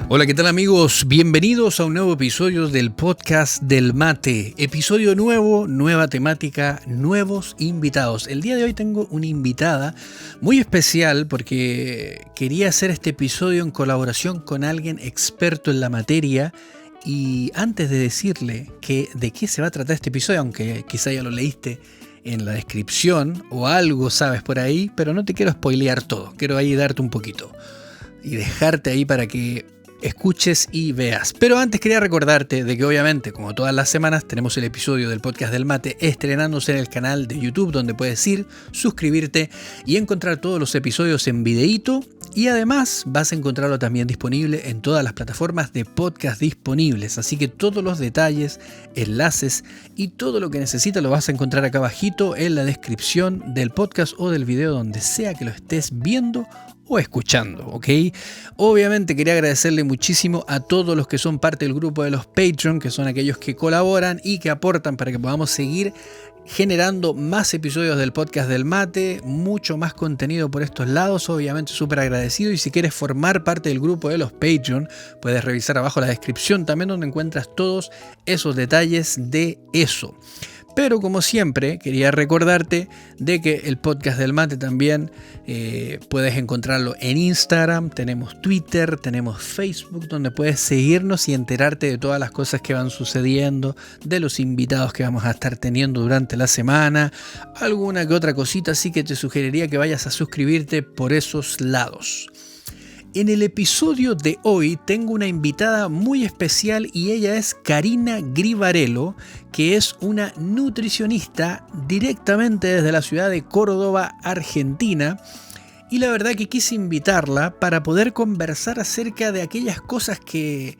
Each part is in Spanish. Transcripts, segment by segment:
Hola, ¿qué tal amigos? Bienvenidos a un nuevo episodio del podcast del mate. Episodio nuevo, nueva temática, nuevos invitados. El día de hoy tengo una invitada muy especial porque quería hacer este episodio en colaboración con alguien experto en la materia. Y antes de decirle de qué se va a tratar este episodio, aunque quizá ya lo leíste en la descripción o algo sabes por ahí, pero no te quiero spoilear todo. Quiero ahí darte un poquito y dejarte ahí para que escuches y veas. Pero antes quería recordarte de que obviamente, como todas las semanas, tenemos el episodio del podcast del mate estrenándose en el canal de YouTube, donde puedes ir, suscribirte y encontrar todos los episodios en videíto. Y además vas a encontrarlo también disponible en todas las plataformas de podcast disponibles. Así que todos los detalles, enlaces y todo lo que necesitas lo vas a encontrar acá abajito en la descripción del podcast o del video, donde sea que lo estés viendo o escuchando, ¿ok? Obviamente quería agradecerle muchísimo a todos los que son parte del grupo de los Patreon, que son aquellos que colaboran y que aportan para que podamos seguir generando más episodios del podcast del mate, mucho más contenido por estos lados, obviamente súper agradecido. Y si quieres formar parte del grupo de los Patreon, puedes revisar abajo la descripción también, donde encuentras todos esos detalles de eso. Pero como siempre, quería recordarte de que el podcast del mate también puedes encontrarlo en Instagram, tenemos Twitter, tenemos Facebook, donde puedes seguirnos y enterarte de todas las cosas que van sucediendo, de los invitados que vamos a estar teniendo durante la semana, alguna que otra cosita, así que te sugeriría que vayas a suscribirte por esos lados. En el episodio de hoy tengo una invitada muy especial y ella es Karina Grivarello, que es una nutricionista directamente desde la ciudad de Córdoba, Argentina. Y la verdad que quise invitarla para poder conversar acerca de aquellas cosas que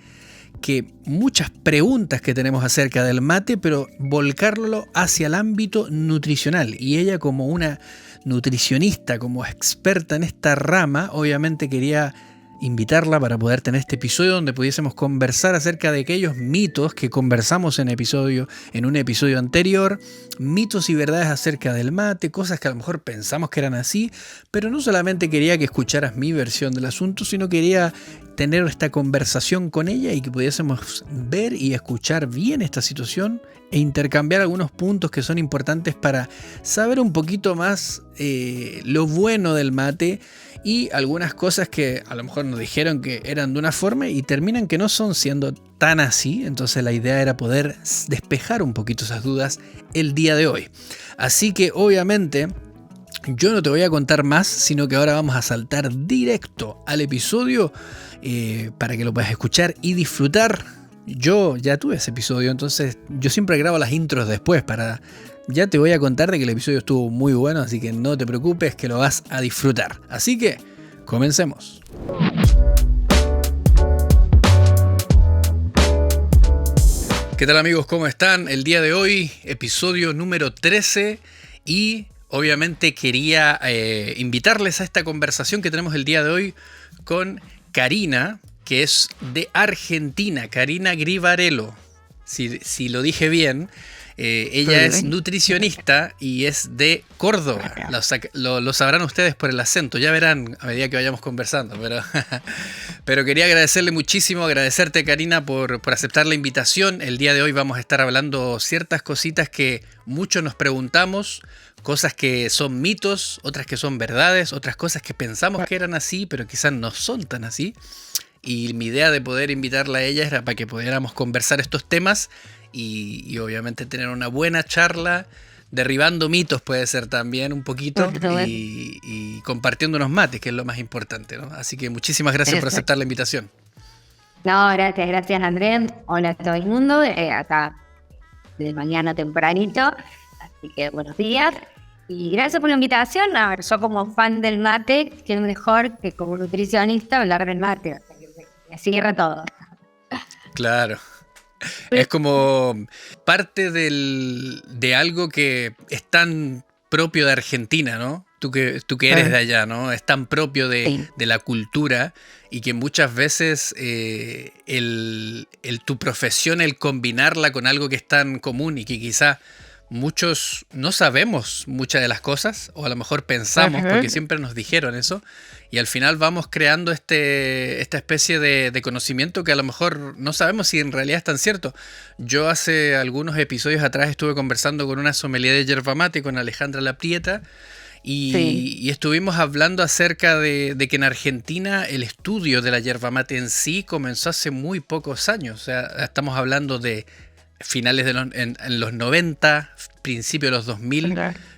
muchas preguntas que tenemos acerca del mate, pero volcarlo hacia el ámbito nutricional. Y ella, como una nutricionista, como experta en esta rama, obviamente quería invitarla para poder tener este episodio donde pudiésemos conversar acerca de aquellos mitos que conversamos en un episodio anterior, mitos y verdades acerca del mate, cosas que a lo mejor pensamos que eran así, pero no solamente quería que escucharas mi versión del asunto, sino quería tener esta conversación con ella y que pudiésemos ver y escuchar bien esta situación e intercambiar algunos puntos que son importantes para saber un poquito más lo bueno del mate y algunas cosas que a lo mejor nos dijeron que eran de una forma y terminan que no son siendo tan así. Entonces la idea era poder despejar un poquito esas dudas el día de hoy. Así que obviamente yo no te voy a contar más, sino que ahora vamos a saltar directo al episodio para que lo puedas escuchar y disfrutar. Yo ya tuve ese episodio, entonces yo siempre grabo las intros después ya te voy a contar de que el episodio estuvo muy bueno, así que no te preocupes que lo vas a disfrutar. Así que, comencemos. ¿Qué tal amigos? ¿Cómo están? El día de hoy, episodio número 13 y obviamente quería invitarles a esta conversación que tenemos el día de hoy con Karina, que es de Argentina, Karina Grivarello, si lo dije bien. Ella es nutricionista y es de Córdoba. Lo sabrán ustedes por el acento, ya verán a medida que vayamos conversando. Pero quería agradecerte Karina por aceptar la invitación. El día de hoy vamos a estar hablando ciertas cositas que muchos nos preguntamos, cosas que son mitos, otras que son verdades, otras cosas que pensamos que eran así, pero quizás no son tan así. Y mi idea de poder invitarla a ella era para que pudiéramos conversar estos temas y obviamente tener una buena charla, derribando mitos puede ser también un poquito y compartiendo unos mates, que es lo más importante, ¿no? Así que muchísimas gracias por aceptar la invitación. No, gracias Andrés. Hola a todo el mundo, acá de mañana tempranito, así que buenos días. Y gracias por la invitación. A ver, yo como fan del mate, qué mejor que como nutricionista hablar del mate. O sea, que me cierra todo. Claro. Es como parte de algo que es tan propio de Argentina, ¿no? Tú que eres de allá, ¿no? Es tan propio de la cultura y que muchas veces tu profesión, el combinarla con algo que es tan común y que quizá muchos no sabemos muchas de las cosas, o a lo mejor pensamos, porque siempre nos dijeron eso, y al final vamos creando esta especie de conocimiento que a lo mejor no sabemos si en realidad es tan cierto. Yo hace algunos episodios atrás estuve conversando con una sommelier de yerba mate, con Alejandra Laprieta, y estuvimos hablando acerca de que en Argentina el estudio de la yerba mate en sí comenzó hace muy pocos años. O sea, estamos hablando de finales en los 90, principios de los 2000,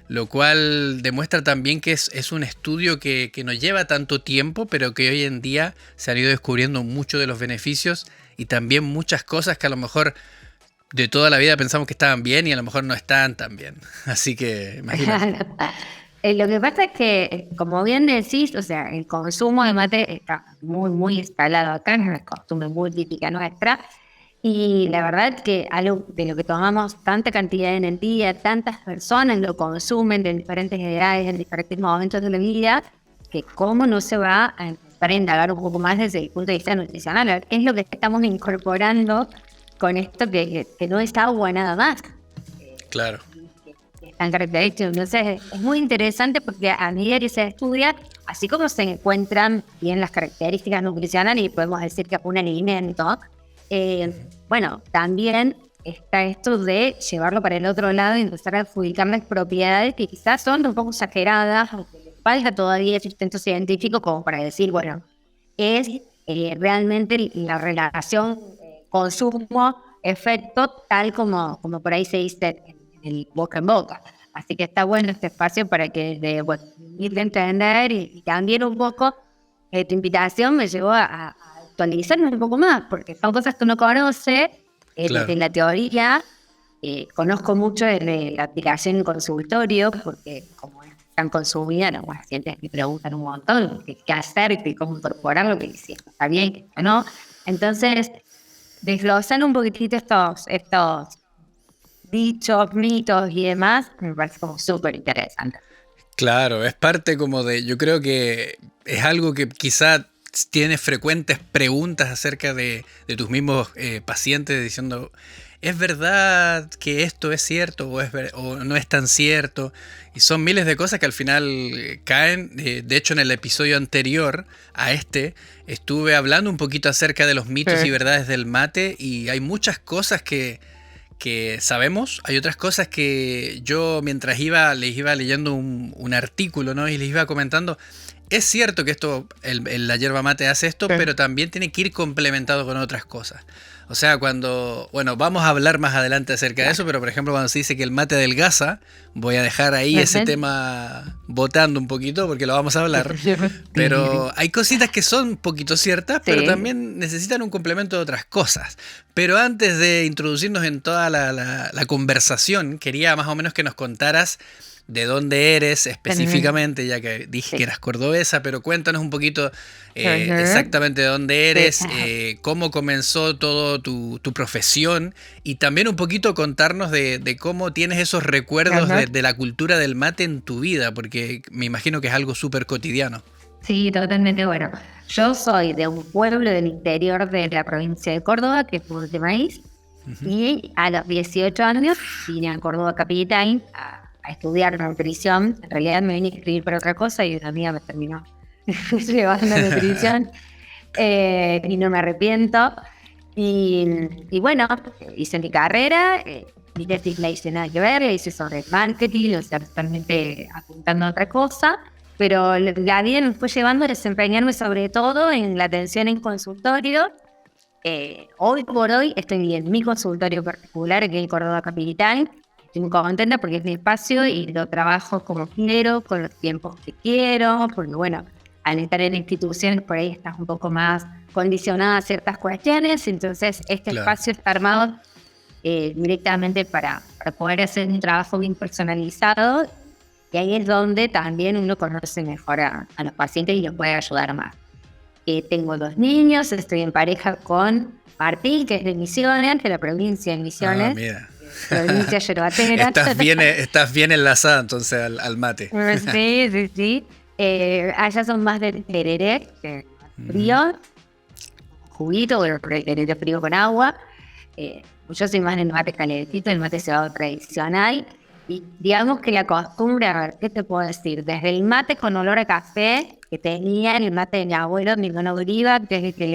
lo cual demuestra también que es un estudio que no lleva tanto tiempo, pero que hoy en día se han ido descubriendo muchos de los beneficios y también muchas cosas que a lo mejor de toda la vida pensamos que estaban bien y a lo mejor no están tan bien. Así que imagínate. Lo que pasa es que, como bien decís, o sea, el consumo de mate está muy, muy instalado acá, es una costumbre muy típica nuestra. Y la verdad que algo de lo que tomamos tanta cantidad en el día, tantas personas lo consumen de diferentes edades, en diferentes momentos de la vida, que cómo no se va a empezar a indagar un poco más desde el punto de vista nutricional. A ver, ¿qué es lo que estamos incorporando con esto que no es agua nada más? Claro. Están característicos. Entonces es muy interesante porque a medida que se estudia, así como se encuentran bien las características nutricionales y podemos decir que es un alimento, bueno, también está esto de llevarlo para el otro lado y empezar a adjudicarles propiedades que quizás son un poco exageradas o que les falta todavía el sustento científico como para decir, bueno, es realmente la relación consumo-efecto tal como por ahí se dice en el boca en boca. Así que está bueno este espacio para que ir de entender y también un poco tu invitación me llevó a actualizarnos un poco más, porque son cosas que uno conoce desde la teoría. Conozco mucho de la aplicación en consultorio, porque como están consumidas, los pacientes me preguntan un montón qué hacer, cómo incorporarlo, que si está bien, que no. Entonces, desglosan un poquitito estos dichos, mitos y demás, me parece como súper interesante. Claro, es parte como yo creo que es algo que quizá tienes frecuentes preguntas acerca de tus mismos pacientes diciendo, ¿es verdad que esto es cierto o no es tan cierto? Y son miles de cosas que al final caen. De hecho, en el episodio anterior a estuve hablando un poquito acerca de los mitos y verdades del mate y hay muchas cosas que sabemos, hay otras cosas que yo mientras les iba leyendo un artículo, ¿no? Y les iba comentando. Es cierto que esto, la yerba mate hace esto, pero también tiene que ir complementado con otras cosas. O sea, vamos a hablar más adelante acerca de eso, pero por ejemplo cuando se dice que el mate adelgaza, voy a dejar ahí ese tema botando un poquito porque lo vamos a hablar. Pero hay cositas que son un poquito ciertas, pero también necesitan un complemento de otras cosas. Pero antes de introducirnos en toda la conversación, quería más o menos que nos contaras de dónde eres específicamente, ya que dije que eras cordobesa, pero cuéntanos un poquito exactamente de dónde eres, cómo comenzó todo tu profesión y también un poquito contarnos de cómo tienes esos recuerdos de la cultura del mate en tu vida, porque me imagino que es algo súper cotidiano. Sí, totalmente. Bueno, yo soy de un pueblo del interior de la provincia de Córdoba, que es Puerto de Maíz, y a los 18 años vine a Córdoba capital a estudiar nutrición. En realidad me vine a inscribir para otra cosa y una amiga me terminó llevando a nutrición y no me arrepiento. Y bueno, hice mi carrera, mi tesis la hice nada que ver, la hice sobre marketing, o sea, totalmente apuntando a otra cosa, pero la vida me fue llevando a desempeñarme sobre todo en la atención en consultorio. Hoy por hoy estoy en mi consultorio particular aquí en Córdoba capital. Estoy muy contenta porque es mi espacio y lo trabajo como quiero, con los tiempos que quiero, porque bueno, al estar en instituciones por ahí estás un poco más condicionada a ciertas cuestiones, entonces espacio está armado directamente para poder hacer un trabajo bien personalizado y ahí es donde también uno conoce mejor a los pacientes y los puede ayudar más. Tengo 2 niños, estoy en pareja con Martín, que es de Misiones, de la provincia de Misiones. Ah, mira. Provincia yerbatera. Estás bien enlazada entonces al mate. Sí. Allá son más de tereré, frío, juguito, pero frío con agua. Yo soy más del mate calentito, el mate cebado tradicional. Y digamos que la costumbre, a ver, ¿qué te puedo decir? Desde el mate con olor a café que tenía, el mate de mi abuelo, mi nona Oliva, que es el que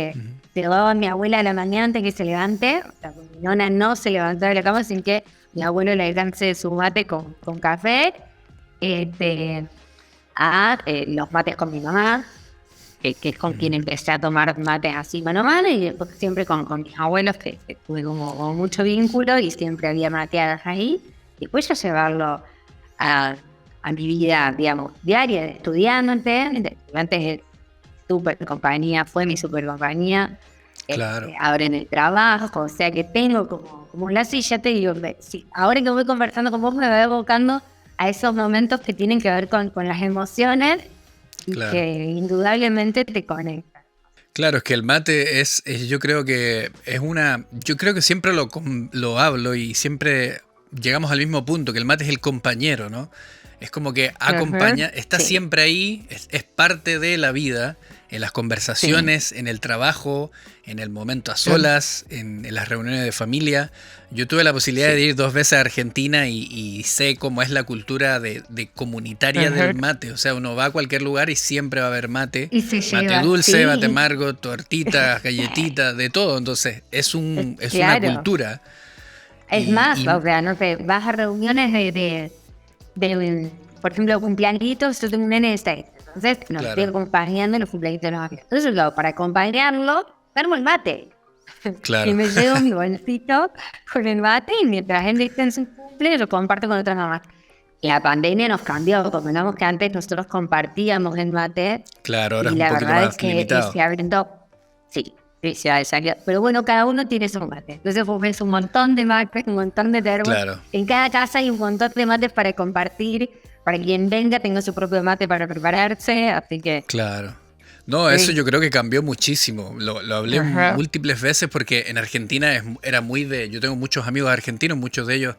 le daba a mi abuela a la mañana antes que se levante. O sea, mi nona no se levantaba de la cama sin que mi abuelo le lance su mate con café. Los mates con mi mamá, que es con quien empecé a tomar mates así mano a mano, y después siempre con mis abuelos, que tuve como mucho vínculo y siempre había mateadas ahí. Y después ya llevarlo a mi vida, digamos, diaria de estudiante. Antes de super compañía, fue mi super compañía. Claro. Ahora en el trabajo, o sea que tengo como un lazo, y ya te digo, sí, ahora que voy conversando con vos me voy evocando a esos momentos que tienen que ver con las emociones y Claro. que indudablemente te conectan. Claro, es que el mate yo creo que yo creo que siempre lo hablo y siempre llegamos al mismo punto, que el mate es el compañero, ¿no? Es como que acompaña, está Sí. siempre ahí, es parte de la vida, en las conversaciones, en el trabajo, en el momento a solas, en las reuniones de familia. Yo tuve la posibilidad de ir 2 veces a Argentina y sé cómo es la cultura de comunitaria del mate. O sea, uno va a cualquier lugar y siempre va a haber mate. Y se Mate lleva, dulce, sí. mate amargo, tortitas, galletitas, de todo. Entonces, es una Claro. cultura. Es más, o sea, no sé, vas a reuniones por ejemplo, cumpleañitos. Yo tengo un nene de 6, entonces nos Claro. estoy acompañando en los cumpleañitos de los amigos. Entonces, para acompañarlo, armo el mate. Claro. Y me llevo mi bolsito con el mate, y mientras él está en su cumple, lo comparto con otras mamás. La pandemia nos cambió, convengamos que antes nosotros compartíamos el mate, Claro, ahora y es un la poquito verdad es más que limitado. se abrió. Sí, sí, se salió. Pero bueno, cada uno tiene su mate. Entonces vos ves un montón de mates, un montón de termos. Claro. En cada casa hay un montón de mates para compartir, para quien venga tenga su propio mate para prepararse, así que... Claro. No, eso yo creo que cambió muchísimo. Lo hablé Ajá. múltiples veces porque en Argentina era muy de... Yo tengo muchos amigos argentinos, muchos de ellos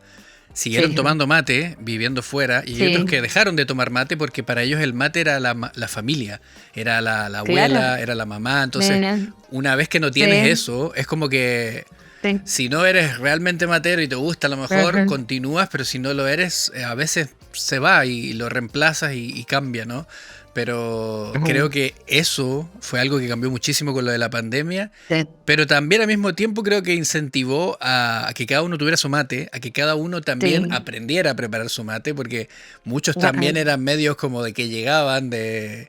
siguieron Sí, tomando mate, viviendo fuera, y hay otros sí, que dejaron de tomar mate porque para ellos el mate era la familia, era la claro. abuela, era la mamá. Entonces, Nena, una vez que no tienes sí, eso, es como que sí. si no eres realmente matero y te gusta, a lo mejor Ajá. continúas, pero si no lo eres, a veces se va y lo reemplazas y cambia, ¿no? Pero creo que eso fue algo que cambió muchísimo con lo de la pandemia, Sí. pero también al mismo tiempo creo que incentivó a que cada uno tuviera su mate, a que cada uno también Sí. aprendiera a preparar su mate, porque muchos Ajá. también eran medios como de que llegaban de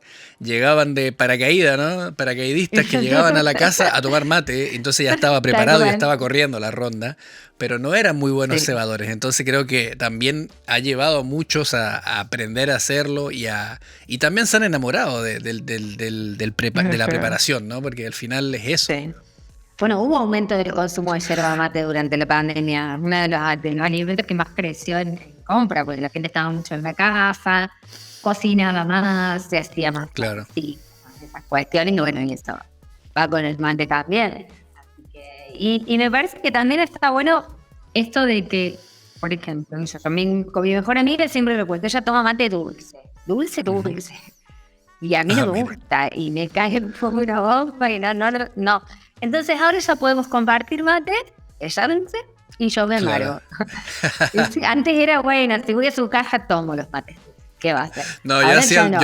paracaídas, ¿no? Paracaidistas que llegaban a la casa a tomar mate, entonces ya estaba Tal preparado, ya cual. estaba corriendo la ronda, pero no eran muy buenos Sí. cebadores. Entonces creo que también ha llevado a muchos a aprender a hacerlo y también se han enamorado de la preparación, ¿no? Porque al final es eso. Sí. Bueno, hubo aumento del consumo de yerba mate durante la pandemia. Uno de los alimentos que más creció en compra, porque la gente estaba mucho en la casa, cocinaba más, se hacía más. Claro. Sí, esas cuestiones, y bueno, y eso va con el mate también. Así que, y me parece que también está bueno esto de que, por ejemplo, yo también con mi mejor amiga siempre le cuento, ella toma mate dulce. Dulce. Y a mí no me Mira. gusta, y me cae como una bomba, y no. Entonces ahora ya podemos compartir mate, ella dulce y yo me amargo. Claro. Antes era, bueno, si voy a su casa tomo los mates. ¿Qué va a hacer? No, Ahora ya no.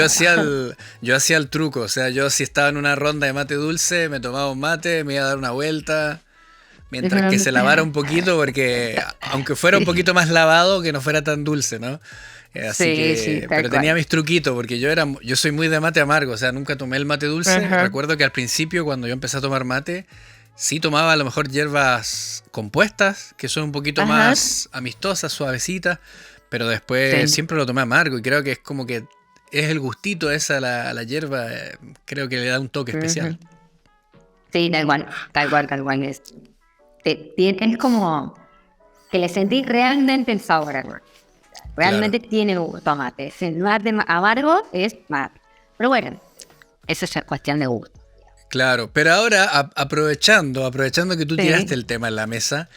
yo hacía el truco. O sea, yo si estaba en una ronda de mate dulce, me tomaba un mate, me iba a dar una vuelta, mientras que se lavara un poquito, porque aunque fuera un Sí. poquito más lavado, que no fuera tan dulce, ¿no? Así Sí, que, tal pero tenía cual. mis truquitos, porque yo soy muy de mate amargo, o sea, nunca tomé el mate dulce. Ajá. Recuerdo que al principio, cuando yo empecé a tomar mate, sí tomaba a lo mejor hierbas compuestas, que son un poquito Ajá. más amistosas, suavecitas, pero después Sí. siempre lo tomé amargo y creo que es como que es el gustito esa la hierba, creo que le da un toque especial. Ujú. Sí, tal cual es. Es como que le sentí realmente el sabor. Realmente tiene gusto mate. Si el mate amargo es mate. Pero bueno, eso ya es cuestión de gusto. Claro, pero ahora aprovechando que tú Sí. tiraste el tema en la mesa,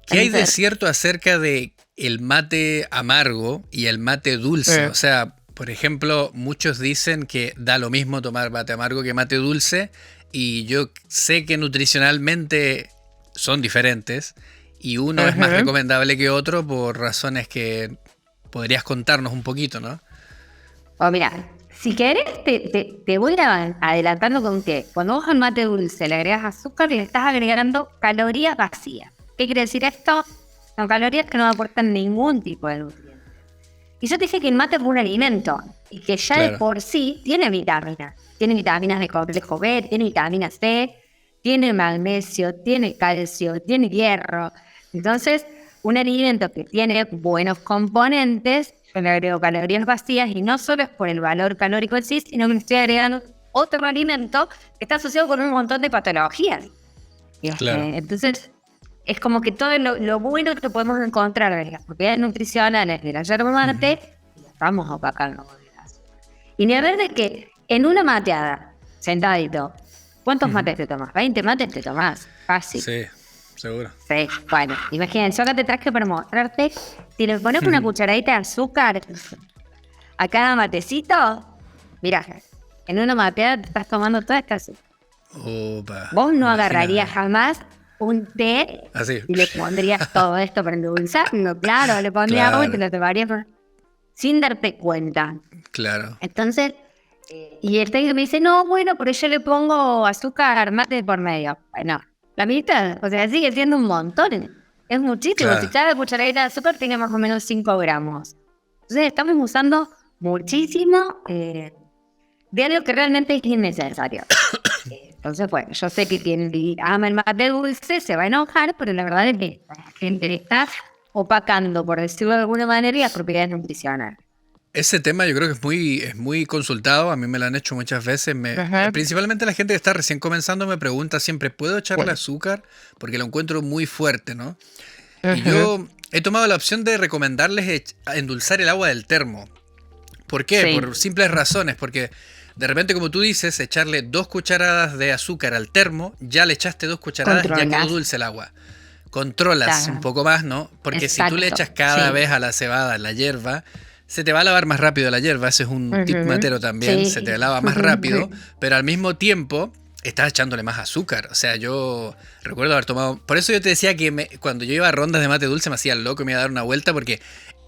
¿qué hay de cierto acerca de el mate amargo y el mate dulce? O sea, por ejemplo, muchos dicen que da lo mismo tomar mate amargo que mate dulce, y yo sé que nutricionalmente son diferentes y uno es más Ajá. recomendable que otro por razones que podrías contarnos un poquito, ¿no? O mira, si querés, te voy adelantando con que cuando vos al mate dulce le agregas azúcar, le estás agregando calorías vacías. ¿Qué quiere decir esto? Son calorías que no aportan ningún tipo de nutriente. Y yo te dije que el mate es un alimento y que ya de por sí tiene vitaminas. Tiene vitaminas de complejo B, tiene vitamina C, tiene magnesio, tiene calcio, tiene hierro. Entonces, un alimento que tiene buenos componentes, yo le agrego calorías vacías y no solo es por el valor calórico en sí, sino que le estoy agregando otro alimento que está asociado con un montón de patologías. Entonces, es como que todo lo bueno que podemos encontrar de las propiedades nutricionales de la yerba mate, lo estamos opacando. Y ni hablar de que en una mateada, sentadito, ¿cuántos mates te tomas? 20 mates te tomás, fácil. Sí, seguro. Sí, bueno, imagínense, yo acá te traje para mostrarte, si le pones una cucharadita de azúcar a cada matecito, mira, en una mateada te estás tomando toda esta azúcar. Opa, vos no agarrarías jamás un té y le pondrías todo esto para endulzarlo, claro, le pondrías agua y te lo tomarías sin darte cuenta. Claro. Entonces, y el técnico me dice, no, bueno, pero yo le pongo azúcar mate por medio. Bueno, la mitad, o sea, sigue siendo un montón. Es muchísimo. Claro. Si cada cucharadita de azúcar tiene más o menos 5 gramos. Entonces, estamos usando muchísimo de algo que realmente es innecesario. Entonces, bueno, yo sé que quien ama el mate dulce se va a enojar, pero la verdad es que la gente le está opacando, por decirlo de alguna manera, las propiedades nutricionales. Ese tema yo creo que es muy consultado, a mí me lo han hecho muchas veces, principalmente la gente que está recién comenzando me pregunta siempre, ¿puedo echarle azúcar? Porque lo encuentro muy fuerte, ¿no? Y yo he tomado la opción de recomendarles endulzar el agua del termo. ¿Por qué? Sí. Por simples razones, porque de repente, como tú dices, echarle 2 cucharadas de azúcar al termo, ya le echaste 2 cucharadas, ya quedó dulce el agua. Controlas un poco más, ¿no? Porque si tú le echas cada vez a la cebada, a la hierba, se te va a lavar más rápido la hierba. Ese es un tip matero también, se te lava más rápido, pero al mismo tiempo estás echándole más azúcar. O sea, yo recuerdo haber tomado... Por eso yo te decía que cuando yo iba a rondas de mate dulce me hacía loco y me iba a dar una vuelta porque...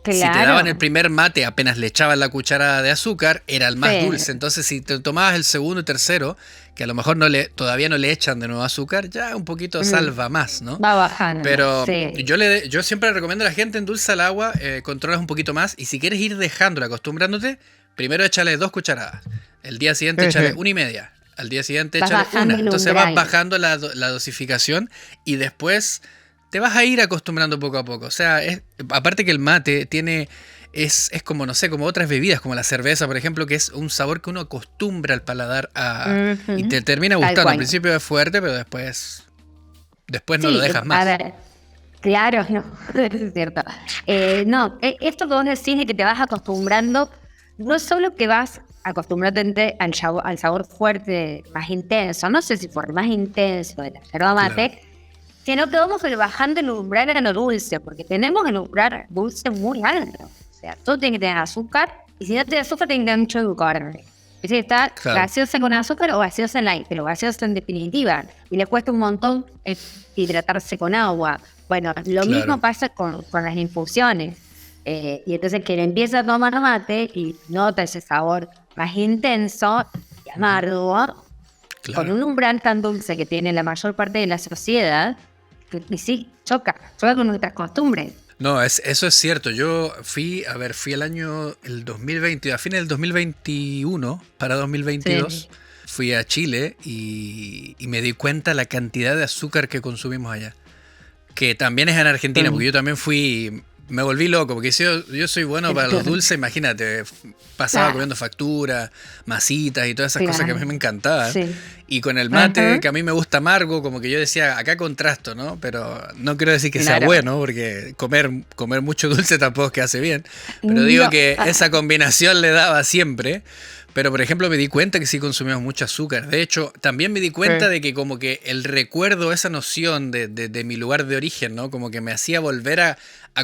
Si te daban el primer mate, apenas le echaban la cucharada de azúcar, era el más dulce. Entonces, si te tomabas el segundo y tercero, que a lo mejor todavía no le echan de nuevo azúcar, ya un poquito salva más, ¿no? Va bajando. Pero yo siempre recomiendo a la gente endulza el agua, controlas un poquito más, y si quieres ir dejándola, acostumbrándote, primero échale 2 cucharadas. El día siguiente échale 1,5. Al día siguiente échale 1. Entonces vas bajando la dosificación y después... te vas a ir acostumbrando poco a poco. O sea, aparte que el mate es como, no sé, como otras bebidas, como la cerveza, por ejemplo, que es un sabor que uno acostumbra al paladar y te termina gustando. Al principio es fuerte, pero después no lo dejas más. A ver, claro, no, es cierto. Esto que vos decís de que te vas acostumbrando, no solo que vas acostumbrándote al sabor fuerte, más intenso, no sé si fuerte, más intenso de la yerba mate, sino que vamos bajando el umbral a lo dulce, porque tenemos el umbral dulce muy alto. O sea, todo tiene que tener azúcar, y si no tiene azúcar, tiene que tener mucho edulcorante. Es decir, está gaseosa con azúcar o gaseosa light, pero gaseosa en definitiva. Y le cuesta un montón hidratarse con agua. Bueno, lo mismo pasa con las infusiones. Y entonces quien empieza a tomar mate y nota ese sabor más intenso y amargo, con un umbral tan dulce que tiene la mayor parte de la sociedad, y sí, choca con nuestras costumbres. No, eso es cierto. Yo fui el 2020, a fines del 2021 para 2022, fui a Chile y me di cuenta la cantidad de azúcar que consumimos allá. Que también es en Argentina, porque yo también me volví loco, porque yo soy bueno para los dulces, imagínate, pasaba comiendo facturas, masitas y todas esas cosas que a mí me encantaban. Sí. Y con el mate, que a mí me gusta amargo, como que yo decía, acá contrasto, ¿no? Pero no quiero decir que sea bueno, porque comer mucho dulce tampoco es que hace bien. Pero digo que esa combinación le daba siempre. Pero, por ejemplo, me di cuenta que sí consumíamos mucho azúcar. De hecho, también me di cuenta de que como que el recuerdo, esa noción de mi lugar de origen, ¿no? Como que me hacía volver a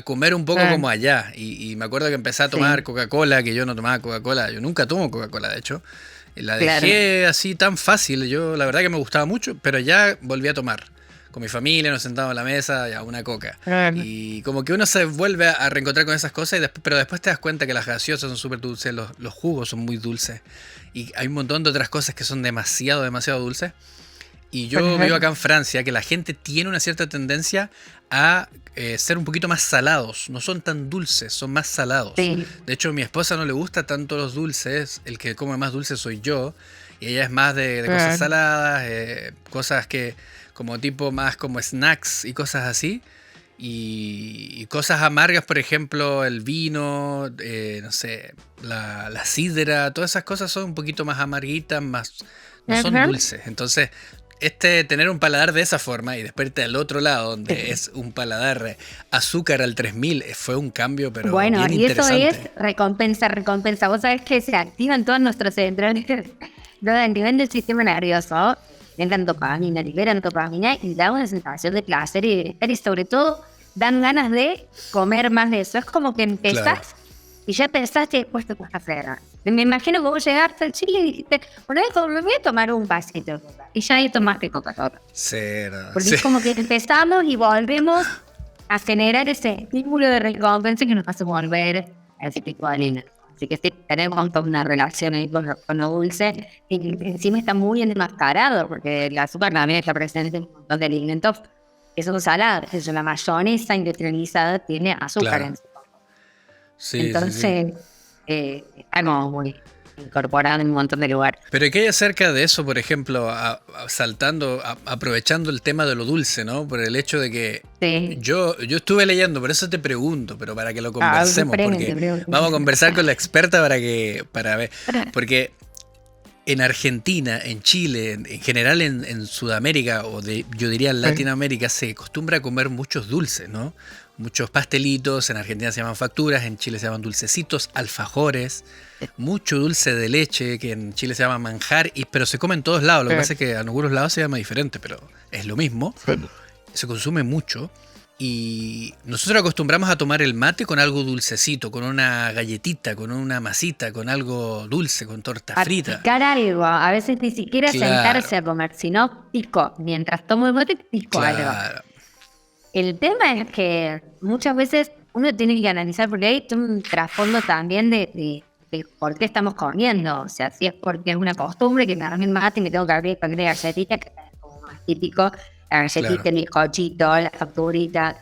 comer un poco como allá. Y me acuerdo que empecé a tomar Coca-Cola, que yo no tomaba Coca-Cola. Yo nunca tomo Coca-Cola, de hecho. La dejé así tan fácil. Yo, la verdad que me gustaba mucho, pero ya volví a tomar con mi familia, nos sentamos a la mesa, ya, una coca. Y como que uno se vuelve a reencontrar con esas cosas, pero después te das cuenta que las gaseosas son súper dulces, los jugos son muy dulces. Y hay un montón de otras cosas que son demasiado, demasiado dulces. Y yo vivo acá en Francia, que la gente tiene una cierta tendencia a ser un poquito más salados. No son tan dulces, son más salados. Sí. De hecho, a mi esposa no le gusta tanto los dulces. El que come más dulce soy yo. Y ella es más de cosas saladas, cosas que como tipo más como snacks y cosas así. Y cosas amargas, por ejemplo, el vino, no sé, la sidra, todas esas cosas son un poquito más amarguitas, no son dulces. Entonces, tener un paladar de esa forma y después irte al otro lado, donde es un paladar azúcar al 3000, fue un cambio, pero bueno, bien y eso interesante. es recompensa. Vos sabés que se activan todos nuestros centros a nivel del sistema nervioso. Liberan dopamina y da una sensación de placer y bienestar, y sobre todo dan ganas de comer más de eso. Es como que empezás y ya pensaste después te cuesta fregar. Me imagino que vos llegaste al Chile y dijiste, bueno, me voy a tomar un vasito de coca. Y ya ahí tomaste Coca-Cola. Cero. Porque es como que empezamos y volvemos a generar ese estímulo de recompensa que nos hace volver a ese tipo de alimento. Así que sí, tenemos toda una relación ahí con lo dulce, y encima está muy enmascarado, porque el azúcar también está presente en un montón de alimentos que son salados. La mayonesa industrializada tiene azúcar en su forma. Sí, entonces, está como muy incorporado en un montón de lugares. Pero ¿qué hay acerca de eso, por ejemplo, aprovechando el tema de lo dulce, ¿no? Por el hecho de que yo estuve leyendo, por eso te pregunto, pero para que lo conversemos, porque vamos a conversar con la experta para ver, porque en Argentina, en Chile, en general en Sudamérica, yo diría en Latinoamérica, se acostumbra a comer muchos dulces, ¿no? Muchos pastelitos, en Argentina se llaman facturas, en Chile se llaman dulcecitos, alfajores, mucho dulce de leche, que en Chile se llama manjar, pero se come en todos lados. Lo que pasa es que en algunos lados se llama diferente, pero es lo mismo. Se consume mucho. Y nosotros acostumbramos a tomar el mate con algo dulcecito, con una galletita, con una masita, con algo dulce, con torta frita. Picar algo, a veces ni siquiera sentarse a comer, sino pico. Mientras tomo el mate, pico algo. El tema es que muchas veces uno tiene que analizar, porque hay un trasfondo también de por qué estamos comiendo. O sea, si es porque es una costumbre que me hago el mate y me tengo que abrir el paquete de galletitas, que es como más típico, la galletita, el bizcochito, la facturita,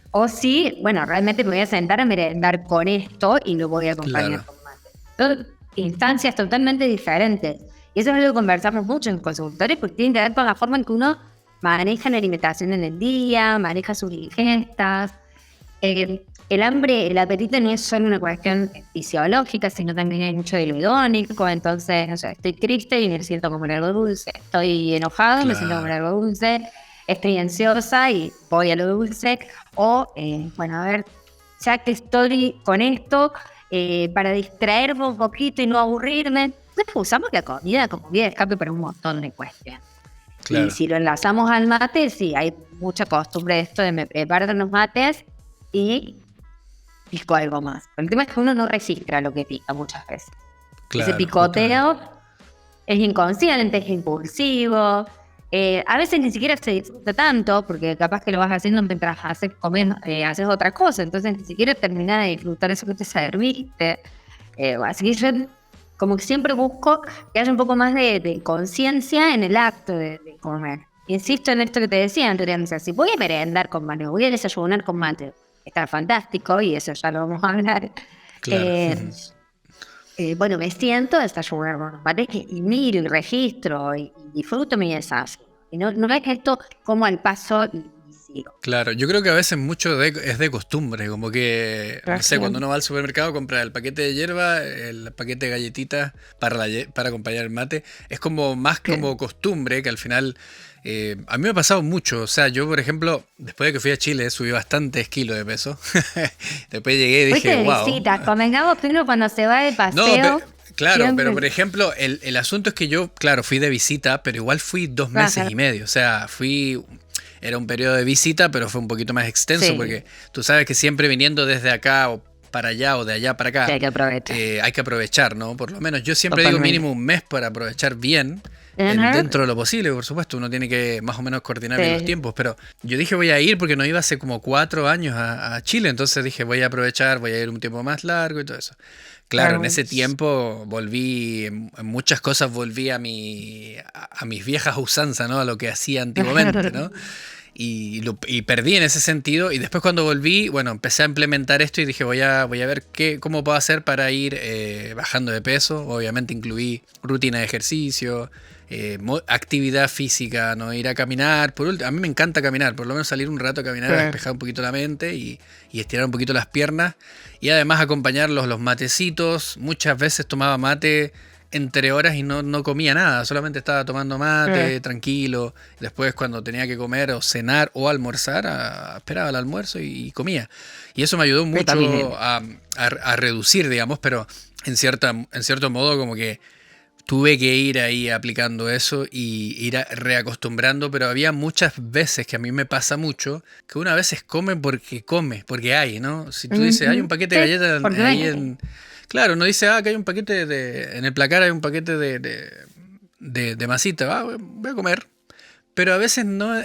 o si, bueno, realmente me voy a sentar a merendar con esto y lo voy a acompañar con mate. Son instancias totalmente diferentes. Y eso es algo que conversamos mucho en consultores, porque tiene que ver con la forma en que uno maneja la alimentación en el día, maneja sus ingestas. El hambre, el apetito no es solo una cuestión fisiológica, sino también hay mucho de lo hedónico. Entonces, o sea, estoy triste y necesito comer algo dulce. Estoy enojado, necesito comer algo dulce. Estoy ansiosa y voy a lo dulce. O, bueno, a ver, ya que estoy con esto, para distraerme un poquito y no aburrirme, entonces usamos la comida como vía de escape para un montón de cuestiones. Y si lo enlazamos al mate, sí, hay mucha costumbre de esto de me preparar los mates y pico algo más. El tema es que uno no registra lo que pica muchas veces. Ese picoteo es inconsciente, es impulsivo. A veces ni siquiera se disfruta tanto, porque capaz que lo vas haciendo mientras haces otra cosa. Entonces ni siquiera terminás de disfrutar eso que te serviste. Así que yo como que siempre busco que haya un poco más de conciencia en el acto de comer. Insisto en esto que te decía anteriormente, si voy a merendar con mate, voy a desayunar con mate, está fantástico, y eso ya lo vamos a hablar. Bueno, me siento a desayunar con mate y miro y registro y disfruto mi desayuno. Y no es esto como al paso y sigo. Claro, yo creo que a veces mucho es de costumbre, como que, no sé, cuando uno va al supermercado compra el paquete de hierba, el paquete de galletitas para acompañar el mate, es como más como costumbre que al final... a mí me ha pasado mucho, o sea, yo por ejemplo, después de que fui a Chile subí bastantes kilos de peso. Después llegué y dije, wow. Convengamos primero cuando se va de paseo. Claro, siempre. Pero por ejemplo, el asunto es que yo, claro, fui de visita, pero igual fui 2 meses y medio, o sea, era un periodo de visita, pero fue un poquito más extenso, porque tú sabes que siempre viniendo desde acá o para allá o de allá para acá, hay que aprovechar. Hay que aprovechar, ¿no? Por lo menos yo siempre digo mínimo un mes para aprovechar bien. dentro de lo posible, por supuesto. Uno tiene que más o menos coordinar bien los tiempos. Pero yo dije voy a ir porque no iba hace como 4 años a Chile. Entonces dije voy a aprovechar, voy a ir un tiempo más largo y todo eso. Claro, en ese tiempo volví, en muchas cosas volví a mis viejas usanzas, ¿no? A lo que hacía antiguamente, ¿no? Y perdí en ese sentido. Y después cuando volví, bueno, empecé a implementar esto y dije voy a ver cómo puedo hacer para ir bajando de peso. Obviamente incluí rutina de ejercicio, actividad física, ¿no? Ir a caminar. A mí me encanta caminar, por lo menos salir un rato a caminar, a despejar un poquito la mente y estirar un poquito las piernas. Y además acompañar los matecitos. Muchas veces tomaba mate entre horas y no comía nada, solamente estaba tomando mate, tranquilo. Después cuando tenía que comer o cenar o almorzar, esperaba el almuerzo y comía. Y eso me ayudó mucho a reducir, digamos, pero en cierto modo como que tuve que ir ahí aplicando eso y ir reacostumbrando, pero había muchas veces que a mí me pasa mucho, que una veces come, porque hay, ¿no? Si tú dices, hay un paquete de galletas ahí Claro, uno dice, que hay un paquete en el placar hay un paquete de masita, voy a comer. Pero a veces no,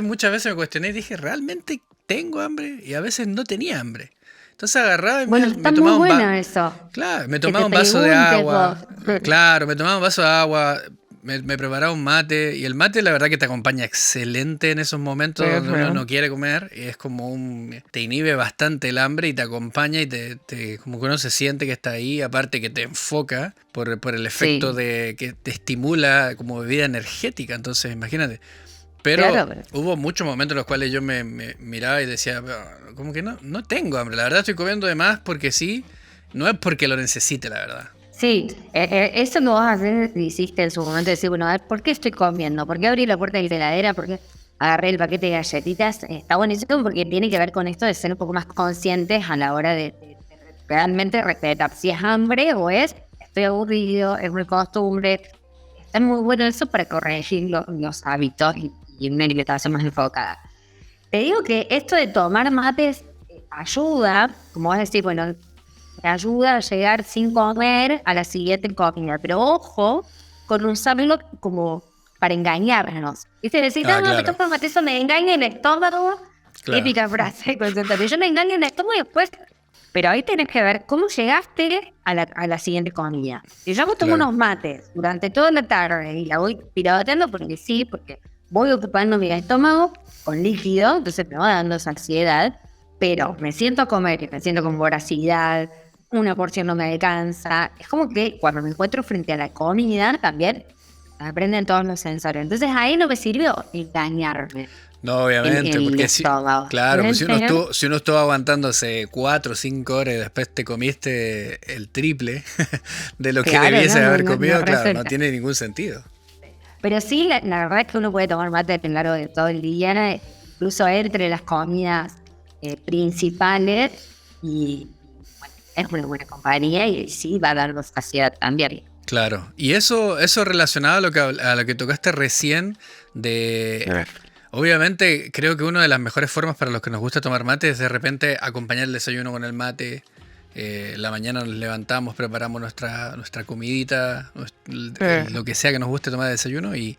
muchas veces me cuestioné y dije, ¿realmente tengo hambre? Y a veces no tenía hambre. Entonces agarraba y me tomaba un vaso. Claro, me tomaba un vaso de agua. Claro, me tomaba un vaso de agua, me preparaba un mate. Y el mate, la verdad, que te acompaña excelente en esos momentos donde uno no quiere comer. Y es como te inhibe bastante el hambre y te acompaña y como que uno se siente que está ahí. Aparte que te enfoca por el efecto de que te estimula como bebida energética. Entonces, imagínate. Pero hubo muchos momentos en los cuales yo me miraba y decía, como que no tengo hambre. La verdad estoy comiendo de más porque sí, no es porque lo necesite, la verdad. Sí, eso que vos hiciste en su momento, decir, bueno, a ver, ¿por qué estoy comiendo? ¿Por qué abrí la puerta de la heladera? ¿Por qué agarré el paquete de galletitas? Está buenísimo porque tiene que ver con esto de ser un poco más conscientes a la hora de realmente respetar si es hambre o estoy aburrido, es una costumbre. Está muy bueno eso para corregir los hábitos y una alimentación más enfocada. Te digo que esto de tomar mates ayuda, como vos decís, bueno, te ayuda a llegar sin comer a la siguiente comida. Pero ojo con usarlo como para engañarnos. ¿Viste? Decir, me tomo mate, eso me engaña el estómago. Claro. Típica frase concentrada. Yo me engaño el estómago y después... Pero ahí tenés que ver cómo llegaste a la siguiente comida. Si yo tomo unos mates durante toda la tarde y la voy piroteando porque voy ocupando mi estómago con líquido, entonces me va dando saciedad, pero me siento a comer y me siento con voracidad, una porción no me alcanza. Es como que cuando me encuentro frente a la comida también aprenden todos los sensores. Entonces ahí no me sirvió engañarme. No, obviamente, porque si uno estuvo aguantándose 4 o 5 horas y después te comiste el triple de lo que debiese haber comido, no tiene ningún sentido. Pero sí, la verdad es que uno puede tomar mate a lo largo de todo el día, incluso entre las comidas principales, y bueno, es una buena compañía y sí va a darnos saciedad también. Claro, y eso relacionado a lo que tocaste recién de... Obviamente, creo que una de las mejores formas para los que nos gusta tomar mate es de repente acompañar el desayuno con el mate. La mañana nos levantamos, preparamos nuestra comidita, lo que sea que nos guste tomar de desayuno y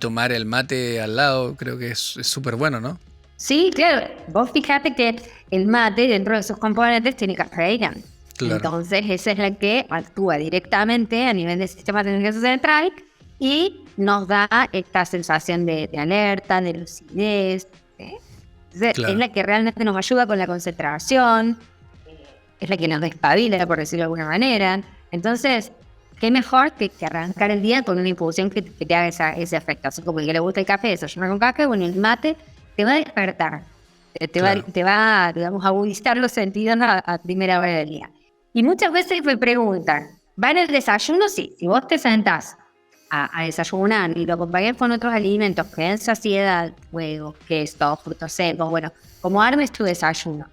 tomar el mate al lado. Creo que es súper bueno, ¿no? Sí, claro. Vos fijate que el mate, dentro de sus componentes, tiene cafeína. Claro. Entonces, esa es la que actúa directamente a nivel del sistema nervioso central y nos da esta sensación de alerta, de lucidez. Claro. Es la que realmente nos ayuda con la concentración, es la que nos despabila, por decirlo de alguna manera. Entonces, qué mejor que arrancar el día con una infusión que te haga ese efecto. Así como el que le gusta el café, desayunar con café, bueno, el mate te va a despertar, te va, digamos, a agudizar los sentidos a primera hora del día. Y muchas veces me preguntan, ¿va en el desayuno? Sí, si vos te sentás a desayunar y lo acompañas con otros alimentos que den saciedad, huevos, queso, frutos secos, bueno, como armes tu desayuno.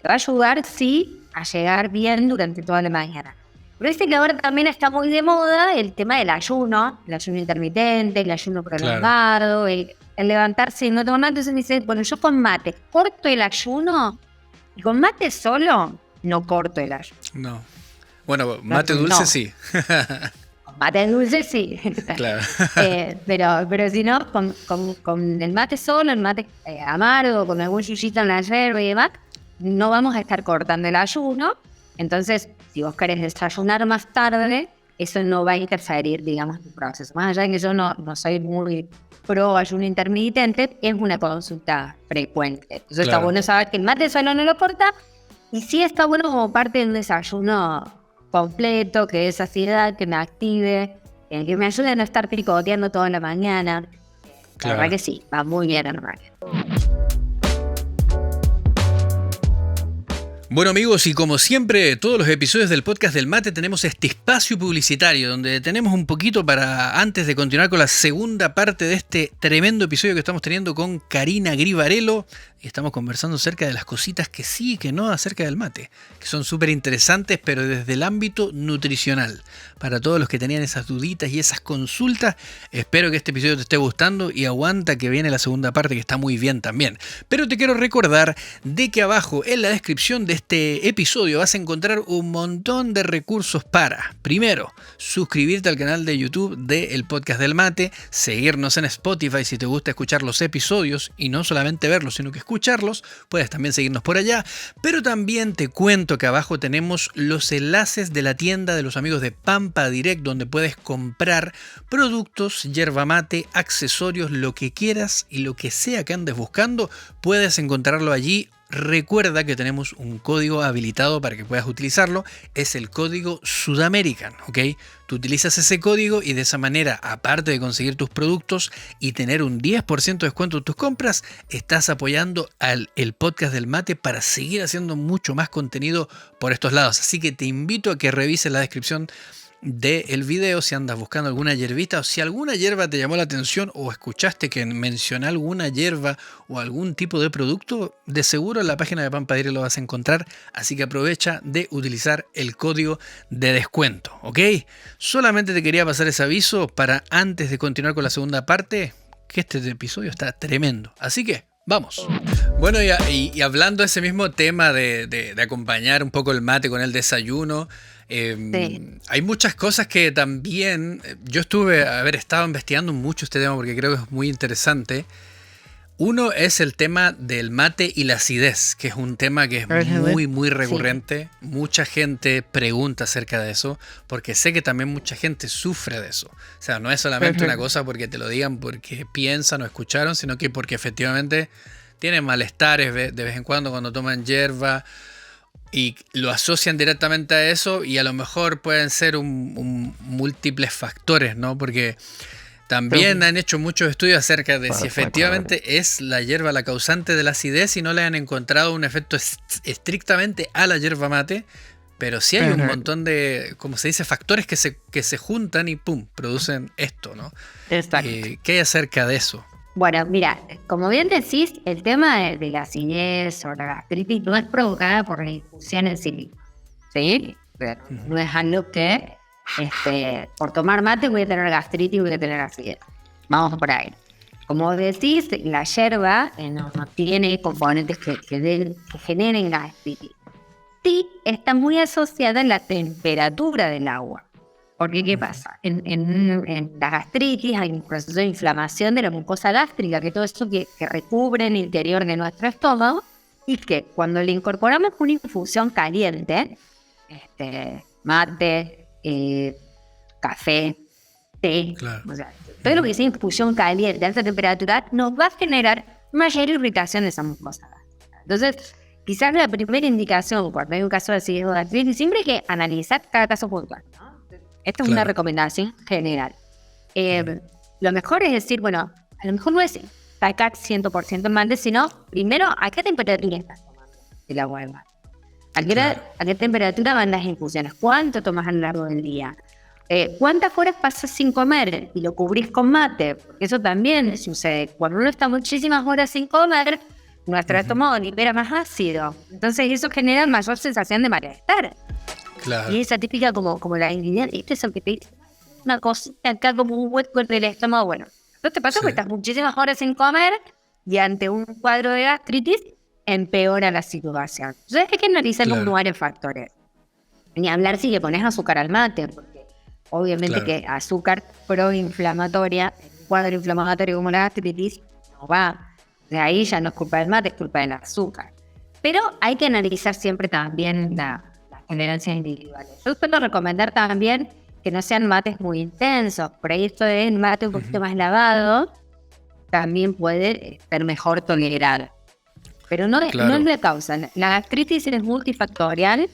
Te va a ayudar, sí, a llegar bien durante toda la mañana. Pero dice que ahora también está muy de moda el tema del ayuno, el ayuno intermitente, el ayuno prolongado, claro. el levantarse y no tomar mate. Entonces me dice, bueno, yo con mate corto el ayuno y con mate solo no corto el ayuno. No. Bueno, mate dulce sí. mate dulce sí. Claro. Pero si no, con el mate solo, el mate amargo, con algún yuyito en la yerba y demás, no vamos a estar cortando el ayuno. Entonces, si vos querés desayunar más tarde, eso no va a interferir, digamos, en tu proceso. Más allá de que yo no soy muy pro ayuno intermitente, es una consulta frecuente. Entonces está bueno saber que el mate solo no lo corta, y sí está bueno como parte de un desayuno completo, que dé saciedad, que me active, que me ayude a no estar picoteando toda la mañana. La verdad que sí, va muy bien al mate. Bueno amigos, y como siempre, todos los episodios del podcast del mate tenemos este espacio publicitario donde tenemos un poquito para, antes de continuar con la segunda parte de este tremendo episodio que estamos teniendo con Karina Grivarello, y estamos conversando acerca de las cositas que sí y que no acerca del mate, que son súper interesantes, pero desde el ámbito nutricional. Para todos los que tenían esas duditas y esas consultas, espero que este episodio te esté gustando y aguanta que viene la segunda parte, que está muy bien también. Pero te quiero recordar de que abajo en la descripción de este episodio vas a encontrar un montón de recursos para, primero, suscribirte al canal de YouTube del Podcast del Mate, seguirnos en Spotify si te gusta escuchar los episodios y no solamente verlos, sino que escucharlos, puedes también seguirnos por allá, pero también te cuento que abajo tenemos los enlaces de la tienda de los amigos de Pampa Direct, donde puedes comprar productos, yerba mate, accesorios, lo que quieras y lo que sea que andes buscando, puedes encontrarlo allí. Recuerda que tenemos un código habilitado para que puedas utilizarlo, es el código Sudamerican, ¿ok? Tú utilizas ese código y de esa manera, aparte de conseguir tus productos y tener un 10% de descuento en tus compras, estás apoyando el podcast del mate para seguir haciendo mucho más contenido por estos lados. Así que te invito a que revises la descripción del video si andas buscando alguna hierbita o si alguna hierba te llamó la atención o escuchaste que mencioné alguna hierba o algún tipo de producto, de seguro en la página de Pampa Direct lo vas a encontrar, así que aprovecha de utilizar el código de descuento, ¿ok? Solamente te quería pasar ese aviso para antes de continuar con la segunda parte, que este episodio está tremendo, así que vamos. Bueno, y hablando de ese mismo tema de acompañar un poco el mate con el desayuno, sí. Hay muchas cosas que también yo estado investigando mucho este tema porque creo que es muy interesante. Uno es el tema del mate y la acidez, que es un tema que es muy recurrente. Sí. Mucha gente pregunta acerca de eso, porque sé que también mucha gente sufre de eso. O sea, no es solamente una cosa porque te lo digan porque piensan o escucharon, sino que porque efectivamente tienen malestares de vez en cuando toman hierba y lo asocian directamente a eso, y a lo mejor pueden ser múltiples factores, ¿no? Porque también han hecho muchos estudios acerca de si efectivamente es la hierba la causante de la acidez y no le han encontrado un efecto estrictamente a la hierba mate, pero sí hay un montón de, como se dice, factores que se juntan y ¡pum!, producen esto, ¿no? Exacto. ¿Qué hay acerca de eso? Bueno, mira, como bien decís, el tema de la acidez o la gastritis no es provocada por la infusión en sí, ¿sí? Pero no es algo que por tomar mate voy a tener gastritis y voy a tener acidez. Vamos por ahí. Como decís, la yerba no tiene componentes que generen gastritis. Sí, está muy asociada a la temperatura del agua. Porque, ¿qué pasa? En la gastritis hay un proceso de inflamación de la mucosa gástrica, que todo eso que recubre el interior de nuestro estómago, y que cuando le incorporamos una infusión caliente, mate, café, té, claro. O sea, todo lo que sea infusión caliente a alta temperatura nos va a generar mayor irritación de esa mucosa gástrica. Entonces, quizás la primera indicación cuando hay un caso de acidez o gastritis, siempre hay que analizar cada caso puntual, ¿no? Esta es una recomendación general. Lo mejor es decir, bueno, a lo mejor no es sacar 100% el mate, sino primero, ¿a qué temperatura estás tomando el agua del mate? ¿A qué temperatura van las infusiones? ¿Cuánto tomas a lo largo del día? ¿Cuántas horas pasas sin comer y lo cubrís con mate? Porque eso también sucede. Cuando uno está muchísimas horas sin comer, nuestro estómago libera más ácido. Entonces eso genera mayor sensación de malestar. Claro. Y esa típica como la ingrediente, ¿viste eso que te dice? Una cosita acá como un hueco en el estómago. Bueno, esto te pasa porque estás muchísimas horas sin comer y ante un cuadro de gastritis empeora la situación. Entonces hay que analizar varios factores. Ni hablar si le pones azúcar al mate, porque Obviamente Claro, que azúcar proinflamatoria, un cuadro inflamatorio como la gastritis, no va. De ahí ya no es culpa del mate, es culpa del azúcar. Pero hay que analizar siempre también las tolerancias individuales. Yo suelo recomendar también que no sean mates muy intensos. Por ahí esto de mate un poquito más lavado también puede ser mejor tolerado. Pero no es claro. la causa. La gastritis es multifactorial.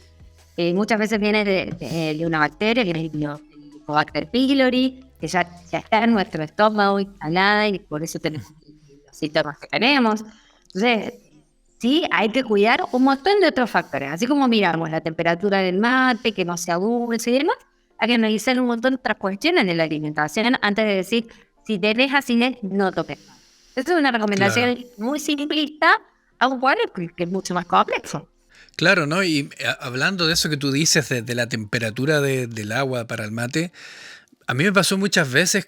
Muchas veces viene de una bacteria, que es el Helicobacter pylori, que ya está en nuestro estómago instalada y por eso tenemos los síntomas que tenemos. Entonces, sí, hay que cuidar un montón de otros factores. Así como miramos la temperatura del mate, que no se dulce y demás, hay que analizar un montón de otras cuestiones de la alimentación antes de decir, si tenés acidez, no toques mate. Esa es una Claro. recomendación muy simplista, aunque que es mucho más complejo. Claro, ¿no? Y hablando de eso que tú dices, de la temperatura del agua para el mate, a mí me pasó muchas veces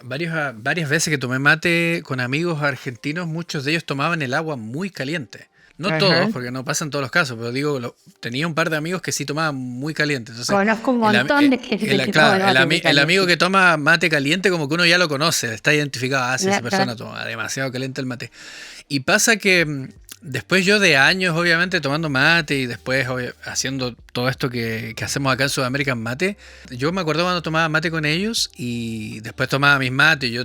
varias veces que tomé mate con amigos argentinos, muchos de ellos tomaban el agua muy caliente. No todos, Ajá. porque no pasa en todos los casos, pero digo, tenía un par de amigos que sí tomaban muy caliente. Entonces, Conozco un montón de gente que toma el claro, mate muy el amigo caliente. que toma mate caliente como que uno ya lo conoce, está identificado, ah, si esa Ajá. persona toma demasiado caliente el mate. Y pasa que después yo de años, obviamente, tomando mate y después haciendo todo esto que hacemos acá en Sudamérica en mate, yo me acuerdo cuando tomaba mate con ellos y después tomaba mis mates, yo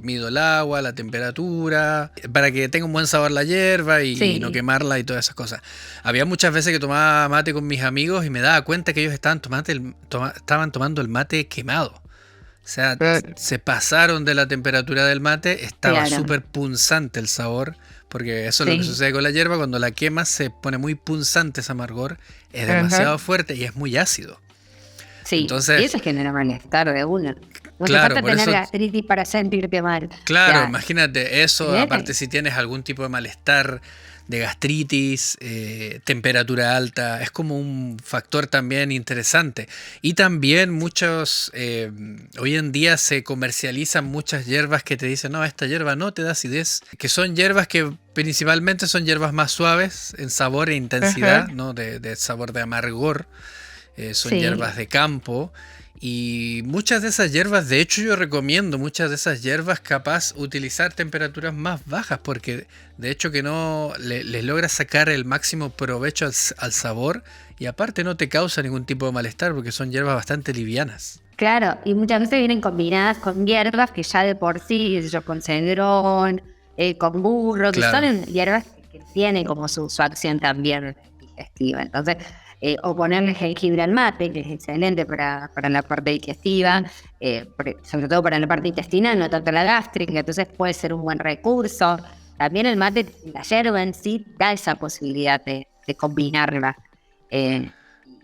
mido el agua, la temperatura, para que tenga un buen sabor la hierba y no Sí, quemarla y todas esas cosas. Había muchas veces que tomaba mate con mis amigos y me daba cuenta que ellos estaban tomando el mate quemado. O sea, se pasaron de la temperatura del mate, estaba claro. súper punzante el sabor, porque eso es lo que Sí. sucede con la hierba, cuando la quemas se pone muy punzante ese amargor, es Ajá. demasiado fuerte y es muy ácido. Sí, y Entonces, eso genera malestar de una. No hace claro, falta por tener eso, gastritis para sentirte mal. claro, Ya, imagínate eso, aparte ¿eh? si tienes algún tipo de malestar, de gastritis, temperatura alta, es como un factor también interesante. Y también hoy en día se comercializan muchas hierbas que te dicen, no, esta hierba no te da acidez, que son hierbas que principalmente son hierbas más suaves en sabor e Ajá. intensidad, ¿no? De sabor de amargor, son Sí, hierbas de campo. Y muchas de esas hierbas, de hecho yo recomiendo muchas de esas hierbas capaz utilizar temperaturas más bajas porque de hecho que no les logra sacar el máximo provecho al sabor y aparte no te causa ningún tipo de malestar porque son hierbas bastante livianas. claro. Y muchas veces vienen combinadas con hierbas que ya de por sí, qué sé yo, con cedrón, con burro, que Claro. son hierbas que tienen como su acción también digestiva. Entonces, o ponerle jengibre al mate, que es excelente para la parte digestiva, sobre todo para la parte intestinal, no tanto la gástrica, entonces puede ser un buen recurso. También el mate, la yerba en sí, da esa posibilidad de combinarla eh,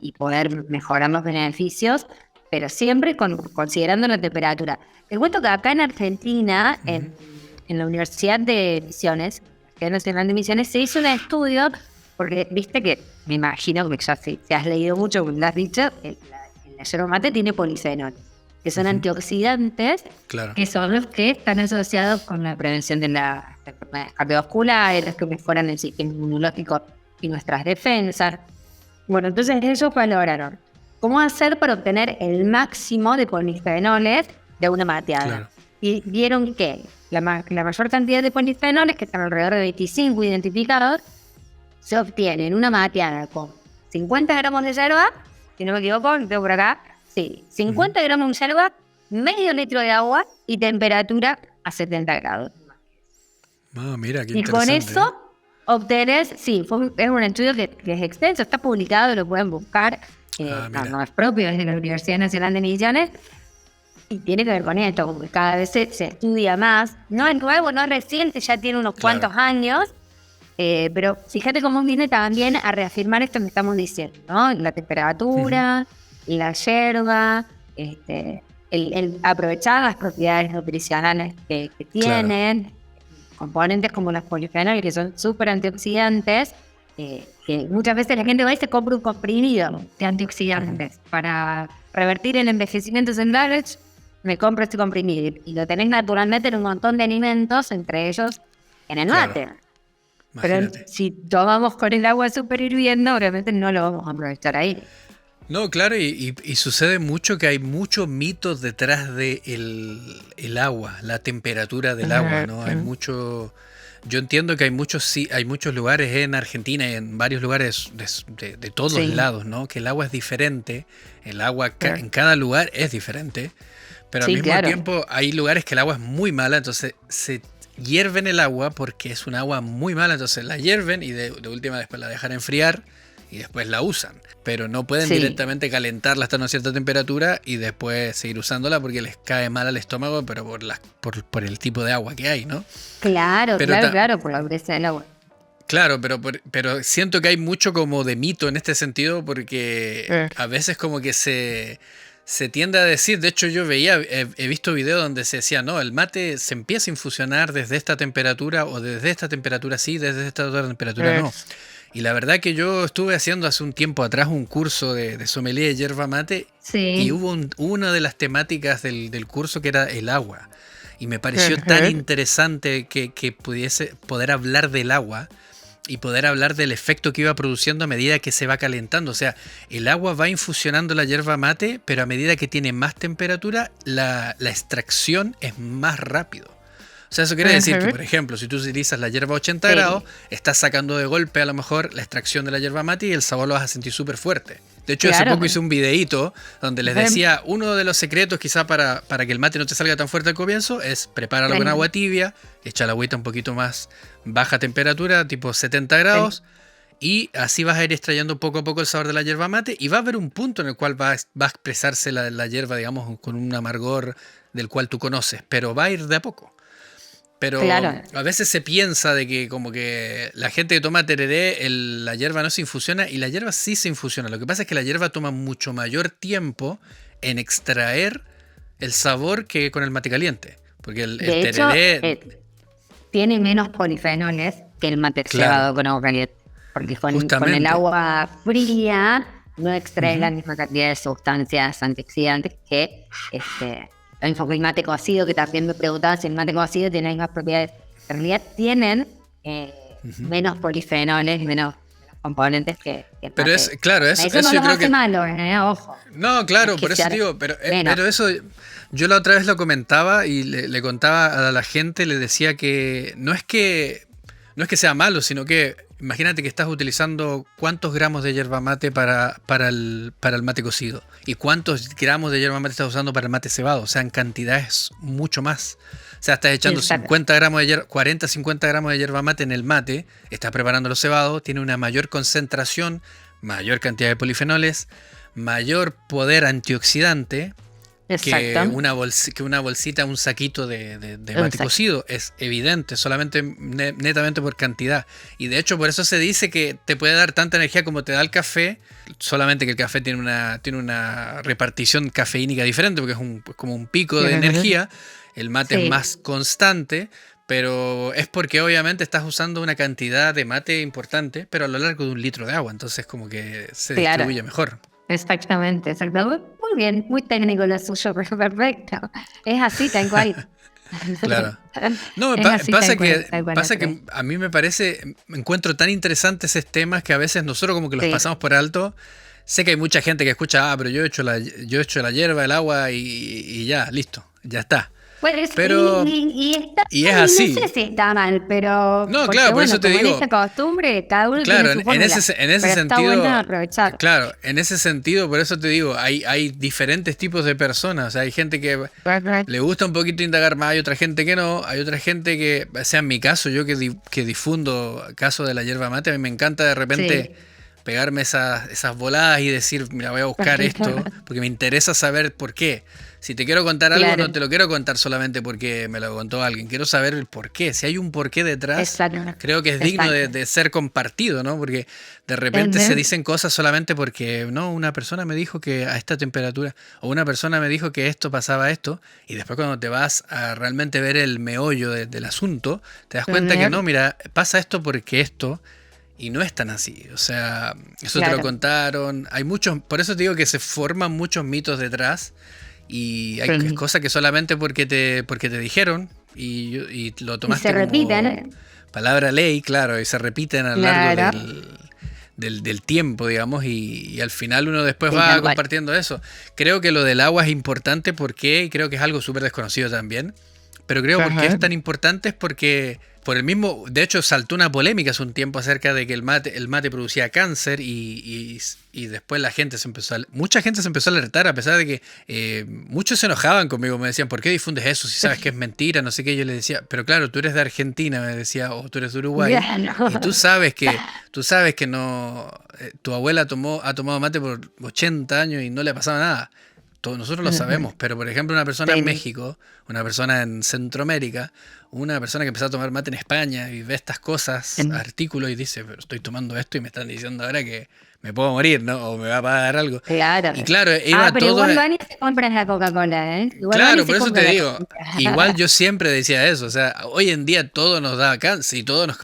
y poder mejorar los beneficios, pero siempre considerando la temperatura. Te cuento que acá en Argentina, Ujú. en la Universidad de Misiones, Universidad Nacional de Misiones, se hizo un estudio, porque viste que, me imagino que ya si has leído mucho, como lo has dicho, la yerba mate tiene polifenoles, que son Ujú. antioxidantes, Claro. que son los que están asociados con la prevención de las enfermedades cardiovasculares, los que mejoran el sistema inmunológico y nuestras defensas. Bueno, entonces ellos valoraron cómo hacer para obtener el máximo de polifenoles de una mateada. Claro. Y vieron que la mayor cantidad de polifenoles, que están alrededor de 25 identificados, se obtiene en una mateada con 50 gramos de yerba, si no me equivoco, lo tengo por acá, sí, Ujú. 50 gramos de yerba, medio litro de agua y temperatura a 70 grados. Ah, mira, qué Y con interesante, ¿eh? eso obtenés, sí, es un estudio que es extenso, está publicado, lo pueden buscar, Ah, no, mira. no es propio, es de la Universidad Nacional de Misiones, y tiene que ver con esto, porque cada vez se estudia más. No es nuevo, no es reciente, ya tiene unos Claro. cuantos años, pero fíjate cómo viene también a reafirmar esto que estamos diciendo, ¿no? La Ujú. temperatura, la yerba, el aprovechar las propiedades nutricionales que Claro. tienen, componentes como los polifenoles, que son súper antioxidantes, que muchas veces la gente va y se compra un comprimido de Ujú. antioxidantes para revertir el envejecimiento celular. Me compro este comprimido y lo tenés naturalmente en un montón de alimentos, entre ellos en el Claro. mate. Pero Imagínate. si tomamos con el agua súper hirviendo, obviamente no lo vamos a aprovechar ahí. No, claro, y sucede mucho que hay muchos mitos detrás de el agua, la temperatura del agua, ¿no? Hay mucho. Yo entiendo que hay muchos, sí, hay muchos lugares en Argentina y en varios lugares de todos Sí, lados, ¿no? Que el agua es diferente, el agua en cada lugar es diferente, pero al sí, mismo claro. tiempo hay lugares que el agua es muy mala, entonces se hierven el agua porque es un agua muy mala, entonces la hierven y de última después la dejan enfriar y después la usan, pero no pueden Sí, directamente calentarla hasta una cierta temperatura y después seguir usándola porque les cae mal al estómago, pero por el tipo de agua que hay, ¿no? claro, Pero claro, claro, por la dureza del agua. claro, pero siento que hay mucho como de mito en este sentido porque a veces como que se tiende a decir, de hecho yo he visto videos donde se decía, no, el mate se empieza a infusionar desde esta temperatura o desde esta temperatura sí, desde esta otra temperatura no. Y la verdad que yo estuve haciendo hace un tiempo atrás un curso de sommelier de yerba mate y Sí, hubo una de las temáticas del curso que era el agua. Y me pareció tan interesante que pudiese poder hablar del agua y poder hablar del efecto que iba produciendo a medida que se va calentando. O sea, el agua va infusionando la yerba mate, pero a medida que tiene más temperatura, la extracción es más rápido. O sea, eso quiere decir que, por ejemplo, si tú utilizas la hierba a 80 grados, sí, estás sacando de golpe a lo mejor la extracción de la yerba mate y el sabor lo vas a sentir súper fuerte. De hecho, hace claro. poco hice un videíto donde les decía, uno de los secretos quizá para que el mate no te salga tan fuerte al comienzo es prepáralo con agua tibia, echa la agüita un poquito más baja temperatura, tipo 70 grados, y así vas a ir extrayendo poco a poco el sabor de la yerba mate y va a haber un punto en el cual va a expresarse la yerba, digamos, con un amargor del cual tú conoces, pero va a ir de a poco. Pero Claro, a veces se piensa de que como que la gente que toma tereré, la hierba no se infusiona y la hierba sí se infusiona. Lo que pasa es que la hierba toma mucho mayor tiempo en extraer el sabor que con el mate caliente. Porque el de hecho, tereré, tiene menos polifenoles que el mate claro, cebado con agua caliente. Porque con el justamente. agua fría no extrae la Ujú. misma cantidad de sustancias antioxidantes que lo mismo que el mate cocido, que también me preguntaba si el mate cocido tiene las mismas propiedades. En realidad tienen menos polifenoles, menos componentes que el Pero mate. es, claro, Eso no eso yo los creo hace que. malos, ojo. No, No es claro, que por eso te sea digo, menos. pero eso yo la otra vez lo comentaba y le contaba a la gente, le decía que no es que sea malo, sino que imagínate que estás utilizando cuántos gramos de yerba mate para el mate cocido y cuántos gramos de yerba mate estás usando para el mate cebado, o sea, en cantidades mucho más. O sea, estás echando Exacto. 50 gramos de 40, 50 gramos de yerba mate en el mate, estás preparando los cebados, tiene una mayor concentración, mayor cantidad de polifenoles, mayor poder antioxidante Exacto. que una bolsita, un saquito de mate Exacto. cocido. Es evidente, solamente netamente por cantidad. Y de hecho, por eso se dice que te puede dar tanta energía como te da el café, solamente que el café tiene una repartición cafeínica diferente, porque es como un pico de energía. El mate es Sí, más constante, pero es porque obviamente estás usando una cantidad de mate importante, pero a lo largo de un litro de agua, entonces como que se claro. distribuye mejor. Exactamente, exactamente. Muy bien, muy técnico lo suyo, pero perfecto. Es así, tal cual. Claro. No, Es así, tal cual, pasa Andrés. que a mí me parece, me encuentro tan interesantes esos temas que a veces nosotros como que los Sí. pasamos por alto. Sé que hay mucha gente que escucha, pero yo he hecho la hierba, el agua y ya, listo, ya está. Pues, Pero, y está y es mal, y no sé así. si está mal, pero No, porque claro, por bueno, eso te como en digo, esta costumbre, cada uno tiene claro, su en fórmula, ese pero está bueno sentido, aprovechar. claro, en ese sentido, por eso te digo, hay diferentes tipos de personas. O sea, hay gente que le gusta un poquito indagar más, hay otra gente que no, hay otra gente que, o sea, en mi caso, yo que difundo caso de la yerba mate, a mí me encanta de repente Sí. pegarme esas voladas y decir, mira, voy a buscar esto, porque me interesa saber por qué. Si te quiero contar algo, no Claro, te lo quiero contar solamente porque me lo contó alguien, quiero saber el por qué. Si hay un porqué detrás, exacto, creo que es digno exacto. de ser compartido, ¿no? Porque de repente se Ujú. dicen cosas solamente porque, no, una persona me dijo que a esta temperatura, o una persona me dijo que esto pasaba esto, y después cuando te vas a realmente ver el meollo del asunto, te das cuenta que no, Ujú. mira, pasa esto porque esto, y no es tan así. O sea, eso te lo Claro. contaron, hay muchos, por eso te digo que se forman muchos mitos detrás, y hay Sí. cosas que solamente porque te dijeron, y lo Y se tomaste como repiten, palabra ley, claro, y se repiten a lo largo claro. del tiempo, digamos, y al final uno después Sí, va tal cual. compartiendo eso. Creo que lo del agua es importante porque, y creo que es algo súper desconocido también, pero creo porque Ajá. es tan importante es porque por el mismo, de hecho saltó una polémica hace un tiempo acerca de que el mate producía cáncer y después la gente mucha gente se empezó a alertar a pesar de que muchos se enojaban conmigo, me decían, ¿por qué difundes eso si sabes que es mentira? No sé qué, yo les decía, pero claro, tú eres de Argentina, me decía, o tú eres de Uruguay, Ya, no. y tú sabes que no, tu abuela ha tomado mate por 80 años y no le ha pasado nada. Todos nosotros lo sabemos, pero por ejemplo una persona en Sí. México, una persona en Centroamérica, una persona que empezó a tomar mate en España y ve estas cosas, artículos y dice, pero estoy tomando esto y me están diciendo ahora que me puedo morir, ¿no? O me va a pagar algo. Claro. Y claro, iba Pero todo... igual van y se compran la Coca-Cola, ¿eh? Igual van Claro, y por se eso compran te la digo, Coca-Cola. igual yo siempre decía eso, o sea, hoy en día todo nos da cáncer y todo nos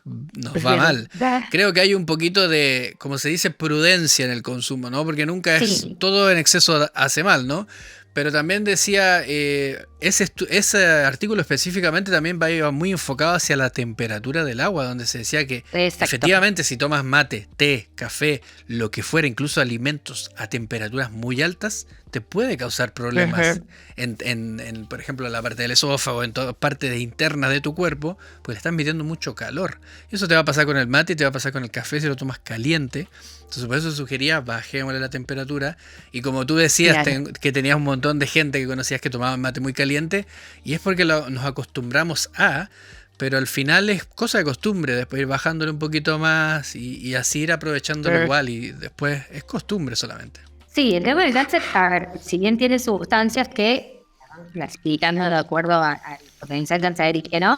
va mal. Creo que hay un poquito de, como se dice, prudencia en el consumo, ¿no? Porque nunca es, Sí. todo en exceso hace mal, ¿no? Pero también decía, ese artículo específicamente también iba muy enfocado hacia la temperatura del agua, donde se decía que Exacto. efectivamente si tomas mate, té, café, lo que fuera, incluso alimentos a temperaturas muy altas, te puede causar problemas Ajá. por ejemplo, en la parte del esófago, en todas partes internas de tu cuerpo, pues le están metiendo mucho calor. Y eso te va a pasar con el mate y te va a pasar con el café si lo tomas caliente. Entonces por eso sugería, bajémosle la temperatura. Y como tú decías, Claro. que tenías un montón de gente que conocías que tomaban mate muy caliente, y es porque nos acostumbramos pero al final es cosa de costumbre, después ir bajándole un poquito más y así ir aprovechándolo igual, y después es costumbre solamente. Sí, el tema del cáncer, a ver, si bien tiene sustancias que clasifican de acuerdo al potencial cancerígeno,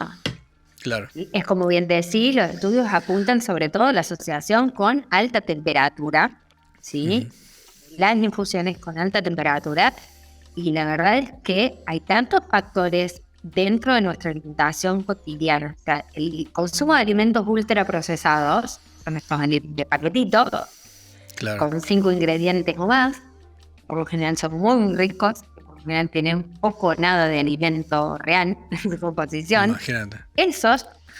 Claro. es como bien decís, los estudios apuntan sobre todo a la asociación con alta temperatura, ¿sí? Las infusiones con alta temperatura, y la verdad es que hay tantos factores dentro de nuestra alimentación cotidiana. O sea, el consumo de alimentos ultraprocesados, son estos de paquetito, Claro. con 5 ingredientes o más, por lo general son muy ricos, por lo general tienen poco o nada de alimento real en su composición. Imagínate.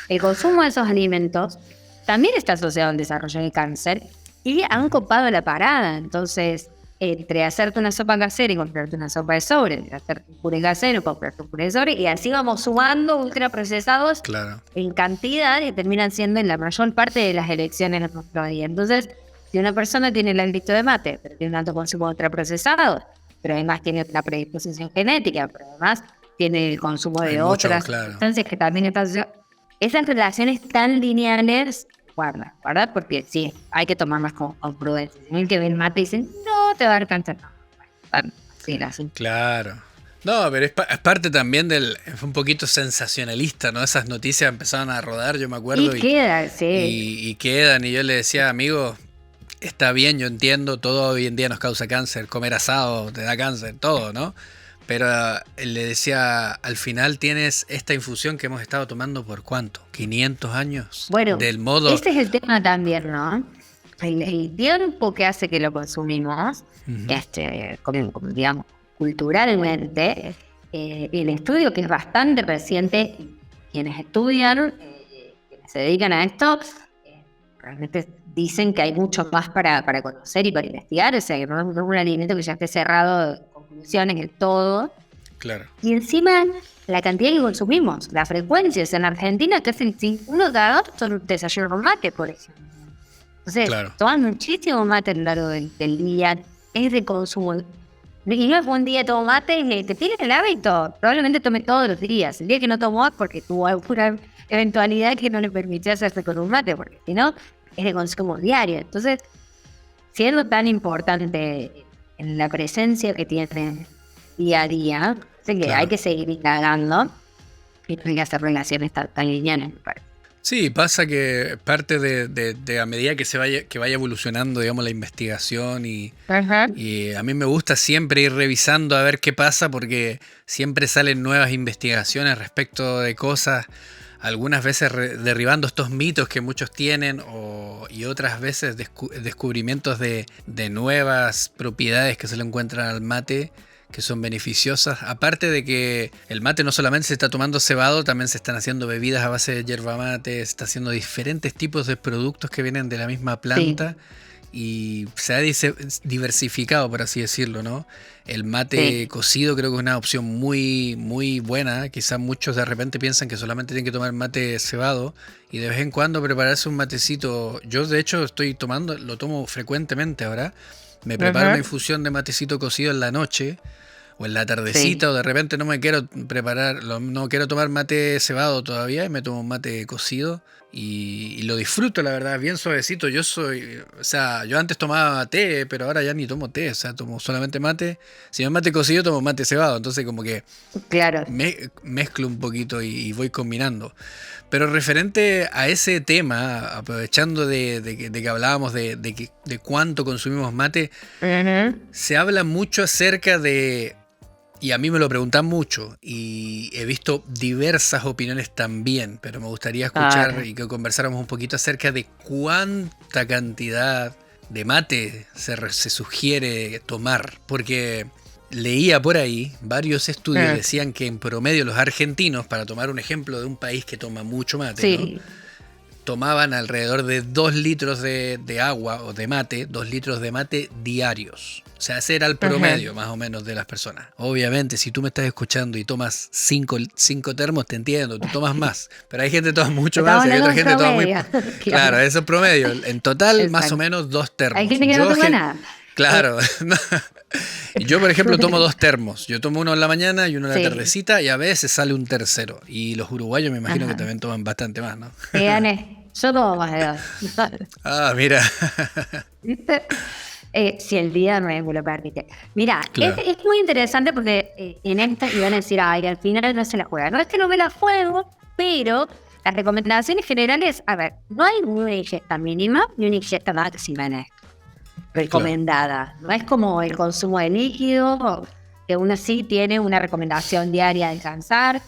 El consumo de esos alimentos también está asociado al desarrollo de cáncer y han copado la parada. Entonces, entre hacerte una sopa casera y comprarte una sopa de sobre, hacerte un puré casero, comprarte un puré de sobre, y así vamos sumando ultraprocesados Claro. en cantidad que terminan siendo en la mayor parte de las elecciones de nuestro día. Entonces, si una persona tiene el hábito de mate, pero tiene un alto consumo de ultraprocesados, pero además tiene una predisposición genética, pero además tiene el consumo de Hay mucho, otras claro. sustancias que también están asociadas, esas relaciones tan lineales, guarda, ¿verdad? Porque sí, hay que tomarlas con prudencia. Si el que ve el mate y dicen, no, te va a dar cáncer. No, bueno, sí, así. Claro. No, pero es parte también es un poquito sensacionalista, ¿no? Esas noticias empezaban a rodar, yo me acuerdo. Y queda, sí. Y quedan, y yo le decía, amigo, está bien, yo entiendo, todo hoy en día nos causa cáncer, comer asado te da cáncer, todo, ¿no? Pero le decía, al final tienes esta infusión que hemos estado tomando por ¿cuánto? ¿500 años? Bueno, Del modo... ese es el tema también, ¿no? El tiempo que hace que lo consumimos, como, digamos, culturalmente, el estudio que es bastante reciente, quienes estudian, quienes se dedican a esto, realmente dicen que hay mucho más para conocer y para investigar, o sea, que no es un alimento que ya esté cerrado de conclusiones del todo. Claro. Y encima, la cantidad que consumimos, las frecuencias en Argentina, que hacen uno de cada dos son desayuno con mate, por ejemplo. Entonces, Claro. toman muchísimo mate a lo largo del día, es de consumo. Y no es un día tomo mate y te tiene el hábito, probablemente tome todos los días. El día que no tomó es porque tuvo alguna eventualidad que no le permitía hacerse con un mate, porque si no, es de consumo diario. Entonces, siendo tan importante en la presencia que tiene día a día, sé que Claro. hay que seguir indagando y no hay que hacer relaciones tan lineales, me parece. Sí, pasa que parte de a medida que vaya evolucionando, digamos, la investigación y a mí me gusta siempre ir revisando a ver qué pasa porque siempre salen nuevas investigaciones respecto de cosas, algunas veces derribando estos mitos que muchos tienen y otras veces descubrimientos de nuevas propiedades que se le encuentran al mate que son beneficiosas. Aparte de que el mate no solamente se está tomando cebado, también se están haciendo bebidas a base de yerba mate, se está haciendo diferentes tipos de productos que vienen de la misma planta, y se ha diversificado, por así decirlo, ¿no? El mate Sí. cocido creo que es una opción muy, muy buena. Quizás muchos de repente piensan que solamente tienen que tomar mate cebado y de vez en cuando prepararse un matecito. Yo de hecho lo tomo frecuentemente ahora. Me preparo una Ujú. infusión de matecito cocido en la noche o en la tardecita, Sí. o de repente no me quiero preparar, no quiero tomar mate cebado todavía y me tomo un mate cocido y lo disfruto, la verdad, bien suavecito. O sea, yo antes tomaba té, pero ahora ya ni tomo té, o sea, tomo solamente mate. Si no es mate cocido, tomo mate cebado, entonces como que Claro. mezclo un poquito y voy combinando. Pero referente a ese tema, aprovechando de que hablábamos de cuánto consumimos mate, Ujú. se habla mucho acerca de, y a mí me lo preguntan mucho, y he visto diversas opiniones también, pero me gustaría escuchar Ahora. y que conversáramos un poquito acerca de cuánta cantidad de mate se sugiere tomar, porque leía por ahí, varios estudios Mm. decían que en promedio los argentinos, para tomar un ejemplo de un país que toma mucho mate, ¿no? Sí. Tomaban alrededor de 2 litros de agua o de mate, 2 litros de mate diarios. O sea, ese era el Ujú. promedio más o menos de las personas. Obviamente, si tú me estás escuchando y tomas 5 termos, te entiendo, tú tomas más. Pero hay gente que toma mucho Estamos más y hay hablando otra de un gente que toma muy promedio. poco. Claro, Claro. eso es promedio. En total, más o Exacto. menos 2 Hay termos. gente que no toma nada. Eh, Claro. Yo, por ejemplo, tomo 2 termos. Yo tomo uno en la mañana y uno en la Sí. tardecita y a veces sale un tercero. Y los uruguayos me imagino que Ajá. también toman bastante más, ¿no? Te gané. Yo tomo más de dos. Ah, mira. ¿Viste? Si el día me lo permite. Mira, Claro, es muy interesante porque en esta iban a decir, ay, al final no se la juega. No es que no me la juego, pero las recomendaciones generales, a ver, no hay una ingesta mínima ni una ingesta máxima en esto, claro, recomendada. No es como el consumo de líquido, que uno sí tiene una recomendación diaria de alcanzar,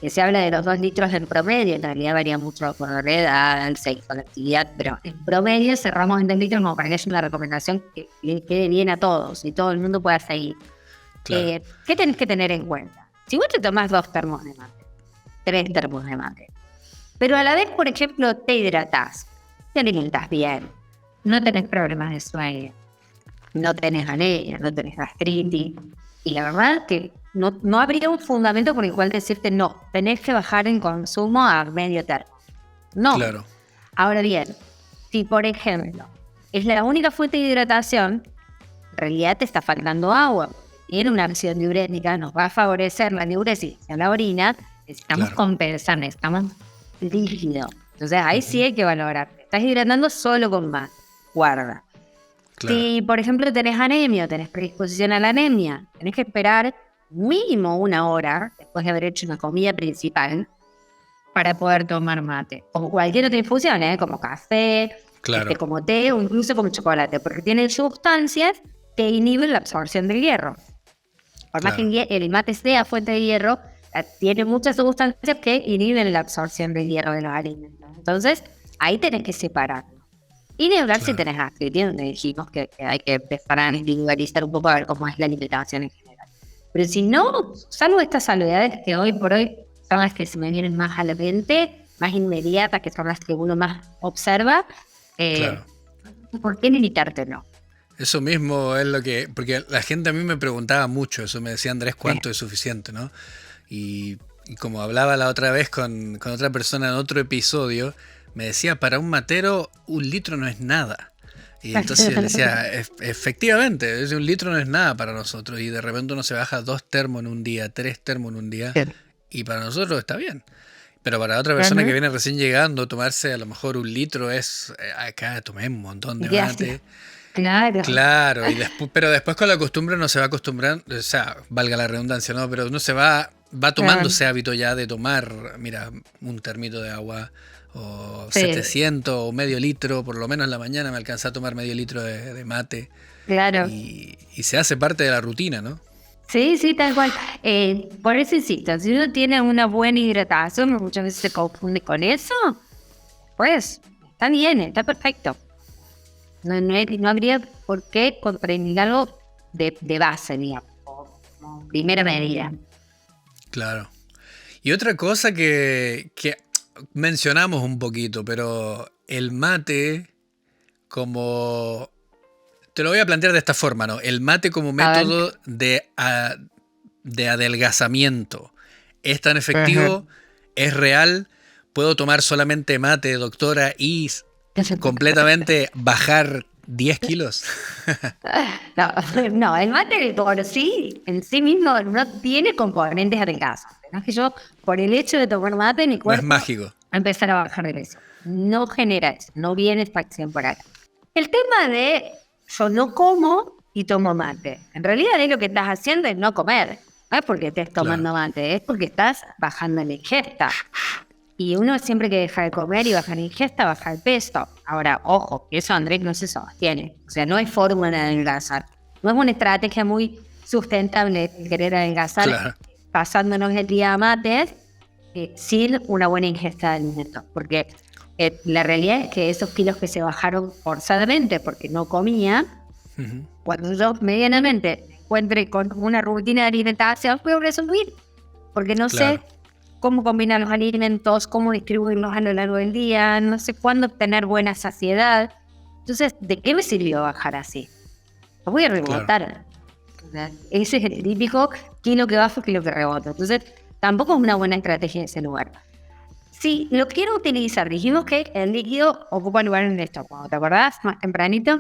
que se habla de los 2 litros en promedio, en realidad varía mucho por la edad, el sexo, la actividad, pero en promedio cerramos en 2 litros como para que haya una recomendación que le quede bien a todos y todo el mundo pueda seguir. claro, ¿Qué tenés que tener en cuenta? Si vos te tomás 2 termos de mate, 3 termos de mate, pero a la vez, por ejemplo, te hidratás, te alimentás bien, no tenés problemas de sueño, no tenés anemia, no tenés gastritis. Y la verdad que no habría un fundamento por el cual decirte no, tenés que bajar en consumo a medio termo. No. claro, Ahora bien, si por ejemplo es la única fuente de hidratación, en realidad te está faltando agua. Tiene una acción diurética, nos va a favorecer la diuresis en la orina, necesitamos claro, compensar, necesitamos líquido. Entonces ahí sí hay que valorar. Estás hidratando solo con más. Guarda. claro, Si, por ejemplo, tenés anemia o tenés predisposición a la anemia, tenés que esperar mínimo 1 hora después de haber hecho una comida principal para poder tomar mate. Como cualquier otra infusión, ¿eh? Como café, claro, como té o incluso como chocolate, porque tienen sustancias que inhiben la absorción del hierro. Por más que claro, el mate sea fuente de hierro, tiene muchas sustancias que inhiben la absorción del hierro de los alimentos. Entonces, ahí tenés que separar. Y ni hablar si claro. tenés gastritis, donde dijimos que hay que empezar a individualizar un poco a ver cómo es la alimentación en general. Pero si no, salvo estas salvedades que hoy por hoy son las que se me vienen más a la mente, más inmediatas, que son las que uno más observa, Claro. ¿por qué limitártelo? Eso mismo es lo que, porque la gente a mí me preguntaba mucho, eso me decía Andrés, Eh, ¿cuánto es suficiente, no? Y como hablaba la otra vez con otra persona en otro episodio, me decía, para un matero 1 litro no es nada. Y entonces yo le decía, efectivamente, 1 litro no es nada para nosotros. Y de repente uno se baja 2 termos en un día, 3 termos en un día, y para nosotros está bien. Pero para otra persona que Ujú. viene recién llegando, tomarse a lo mejor 1 litro es, acá tomé un montón de Gracias. mate. Claro. Claro, y después, pero después con la costumbre uno se va acostumbrando, o sea, valga la redundancia, ¿no? Pero uno va tomando ese hábito ya de tomar, mira, un termito de agua o Sí, 700 o medio litro, por lo menos en la mañana me alcanza a tomar medio litro de mate claro. y se hace parte de la rutina, ¿no? Sí, sí, tal cual. Por eso insisto, si uno tiene una buena hidratación, muchas veces se confunde con eso, pues está bien, está perfecto. No habría por qué contraindicarlo de base, digamos, como primera medida. Claro. Y otra cosa que mencionamos un poquito, pero el mate como... Te lo voy a plantear de esta forma, ¿no? El mate como A ver. método de adelgazamiento. ¿Es tan Ajá. efectivo? ¿Es real? ¿Puedo tomar solamente mate, doctora, y completamente bajar 10 kilos? No, no, el mate por sí, en sí mismo, no tiene componentes adelgazantes. No es que yo, por el hecho de tomar mate, mi No es cuerpo va mágico. a empezar a bajar de peso. No genera eso, no viene esta acción por acá. El tema de yo no como y tomo mate. En realidad es lo que estás haciendo es no comer. No es porque estés Claro, tomando mate, es porque estás bajando la ingesta. Y uno siempre que deja de comer y baja la ingesta, baja el peso. Ahora, ojo, que eso Andrés no se sostiene. O sea, no hay fórmula de adelgazar. No es una estrategia muy sustentable el querer adelgazar claro, pasándonos el día a mates sin una buena ingesta de alimentos. Porque la realidad es que esos kilos que se bajaron forzadamente porque no comía, ujú, cuando yo medianamente me encuentre con una rutina de alimentación, voy a resumir. Porque no sé claro, cómo combinar los alimentos, cómo distribuirlos a lo largo del día, no sé cuándo obtener buena saciedad. Entonces, ¿de qué me sirvió bajar así? Lo voy a claro, rebotar. O sea, ese es el típico kilo que bajo, kilo que reboto. Entonces, tampoco es una buena estrategia en ese lugar. Si lo quiero utilizar, dijimos que el líquido ocupa lugar en el estómago, ¿te acordás? Más tempranito.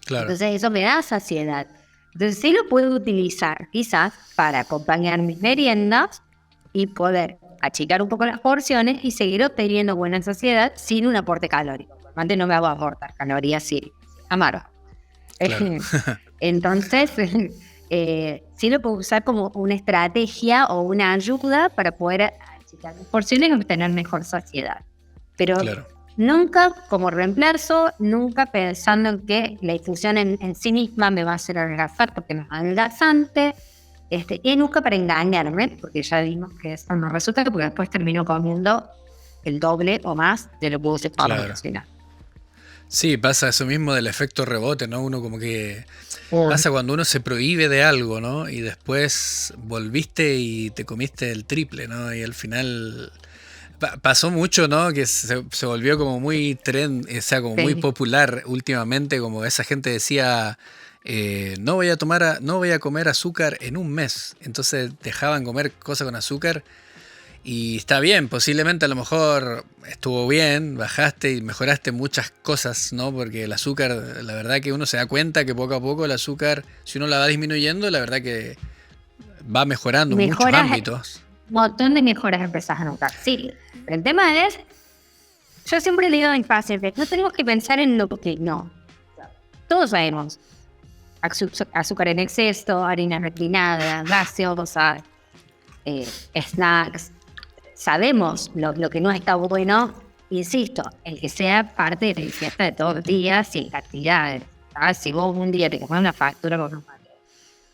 claro, Entonces, eso me da saciedad. Entonces, sí lo puedo utilizar quizás para acompañar mis meriendas y poder achicar un poco las porciones y seguir obteniendo buena saciedad sin un aporte calórico. Antes no me hago aportar calorías, sí, amargo. claro. Entonces, sí lo puedo usar como una estrategia o una ayuda para poder achicar las porciones y obtener mejor saciedad. Pero Claro, nunca como reemplazo, nunca pensando en que la infusión en sí misma me va a hacer adelgazar porque no es adelgazante. Y nunca para engañarme, porque ya vimos que eso no resulta, porque después termino comiendo el doble o más de lo que puse para claro. cocinar. Sí, pasa eso mismo del efecto rebote, ¿no? Uno como que pasa cuando uno se prohíbe de algo, ¿no? Y después volviste y te comiste el triple, ¿no? Y al final pasó mucho, ¿no? Que se volvió como muy trend, o sea, como muy Sí. popular últimamente, como esa gente decía, no voy a no voy a comer azúcar en un mes. Entonces dejaban comer cosas con azúcar y está bien, posiblemente a lo mejor estuvo bien, bajaste y mejoraste muchas cosas, ¿no? Porque el azúcar, la verdad que uno se da cuenta que poco a poco el azúcar, si uno la va disminuyendo, la verdad que va mejorando en muchos Mejoras, ámbitos. un montón de mejoras empezás a notar. Sí, pero el tema es, yo siempre le digo a mis pacientes, no tenemos que pensar en lo que no. Todos sabemos, azúcar en exceso, harina refinada, gaseosa, snacks. Sabemos lo que no está bueno, insisto, el que sea parte de la fiesta de todos los días y en cantidades. ¿Sabes? Si vos un día te comes una factura con un mate,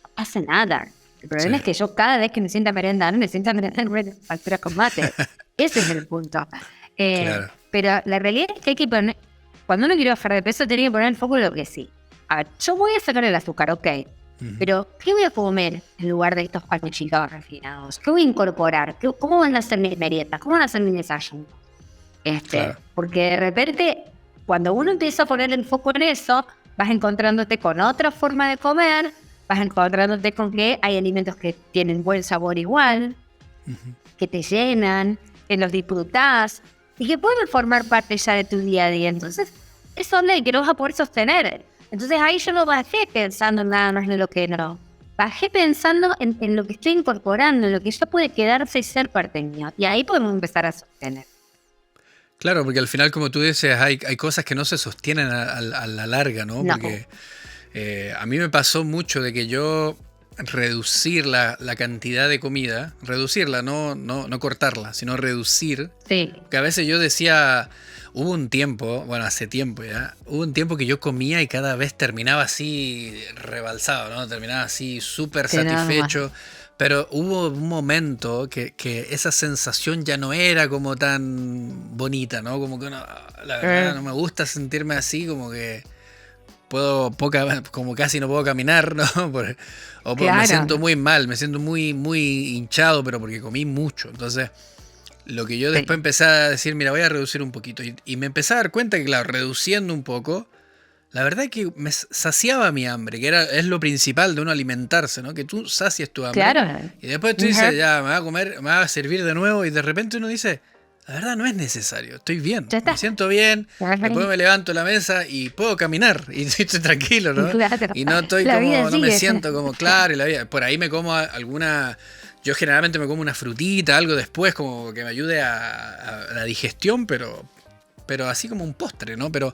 no pasa nada. El Sí, problema es que yo cada vez que me sienta a merendar, me siento a merendar una factura con mate. Ese es el punto. claro. Pero la realidad es que hay que poner, cuando uno quiere bajar de peso, tiene que poner el foco en lo que sí. A ver, yo voy a sacar el azúcar, ok. Ujú, Pero, ¿qué voy a comer en lugar de estos panichitos refinados? ¿Qué voy a incorporar? ¿Cómo van a ser mis meriendas? ¿Cómo van a ser mis desayunos? claro. Porque de repente, cuando uno empieza a poner el foco en eso, vas encontrándote con otra forma de comer, vas encontrándote con que hay alimentos que tienen buen sabor igual, Ujú. que te llenan, que los disfrutás y que pueden formar parte ya de tu día a día. Entonces, eso es lo que no vas a poder sostener. Entonces ahí yo no bajé pensando nada más en lo que no. Bajé pensando en lo que estoy incorporando, en lo que ya puede quedarse y ser parte mío. Y ahí podemos empezar a sostener. Claro, porque al final, como tú dices, hay cosas que no se sostienen a la larga, ¿no? No, Porque a mí me pasó mucho de que yo reducir la cantidad de comida, reducirla, no cortarla, sino reducir. sí, Que a veces yo decía, hubo un tiempo, bueno, hace tiempo ya, hubo un tiempo que yo comía y cada vez terminaba así rebalsado, ¿no? Terminaba así súper que nada más. satisfecho. Pero hubo un momento que esa sensación ya no era como tan bonita, ¿no? Como que la verdad no me gusta sentirme así, como que como casi no puedo caminar, ¿no? Me siento Claro, muy mal, me siento muy hinchado, pero porque comí mucho. Entonces, lo que yo después sí, empecé a decir, mira, voy a reducir un poquito. Y me empecé a dar cuenta que, claro, reduciendo un poco, La verdad es que me saciaba mi hambre, que es lo principal de uno alimentarse, ¿no? Que tú sacies tu hambre. Claro. Y después tú dices, ya, me va a comer, me va a servir de nuevo. Y de repente uno dice, la verdad no es necesario, estoy bien, Ya está. me siento bien. Después me levanto de la mesa y puedo caminar. Y estoy tranquilo, ¿no? Claro. Y no estoy La vida como, no me sigue. siento como claro. Y la vida, por ahí me como alguna... Yo generalmente me como una frutita, algo después, como que me ayude a la digestión, pero así como un postre, ¿no? Pero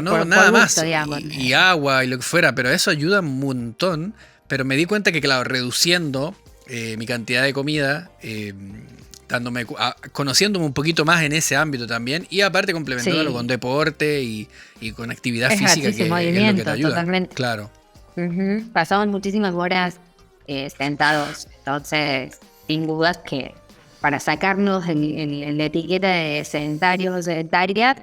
no, nada gusto, más. digamos. Y agua y lo que fuera, pero eso ayuda un montón. Pero me di cuenta que, claro, reduciendo mi cantidad de comida, conociéndome un poquito más en ese ámbito también, y aparte complementándolo Sí. con deporte y con actividad física, Ejercicio, que es lo que movimiento, te ayuda. totalmente. Claro, Ujú. Pasamos muchísimas horas sentados, entonces, sin dudas que para sacarnos la etiqueta de sedentarios o sedentaria,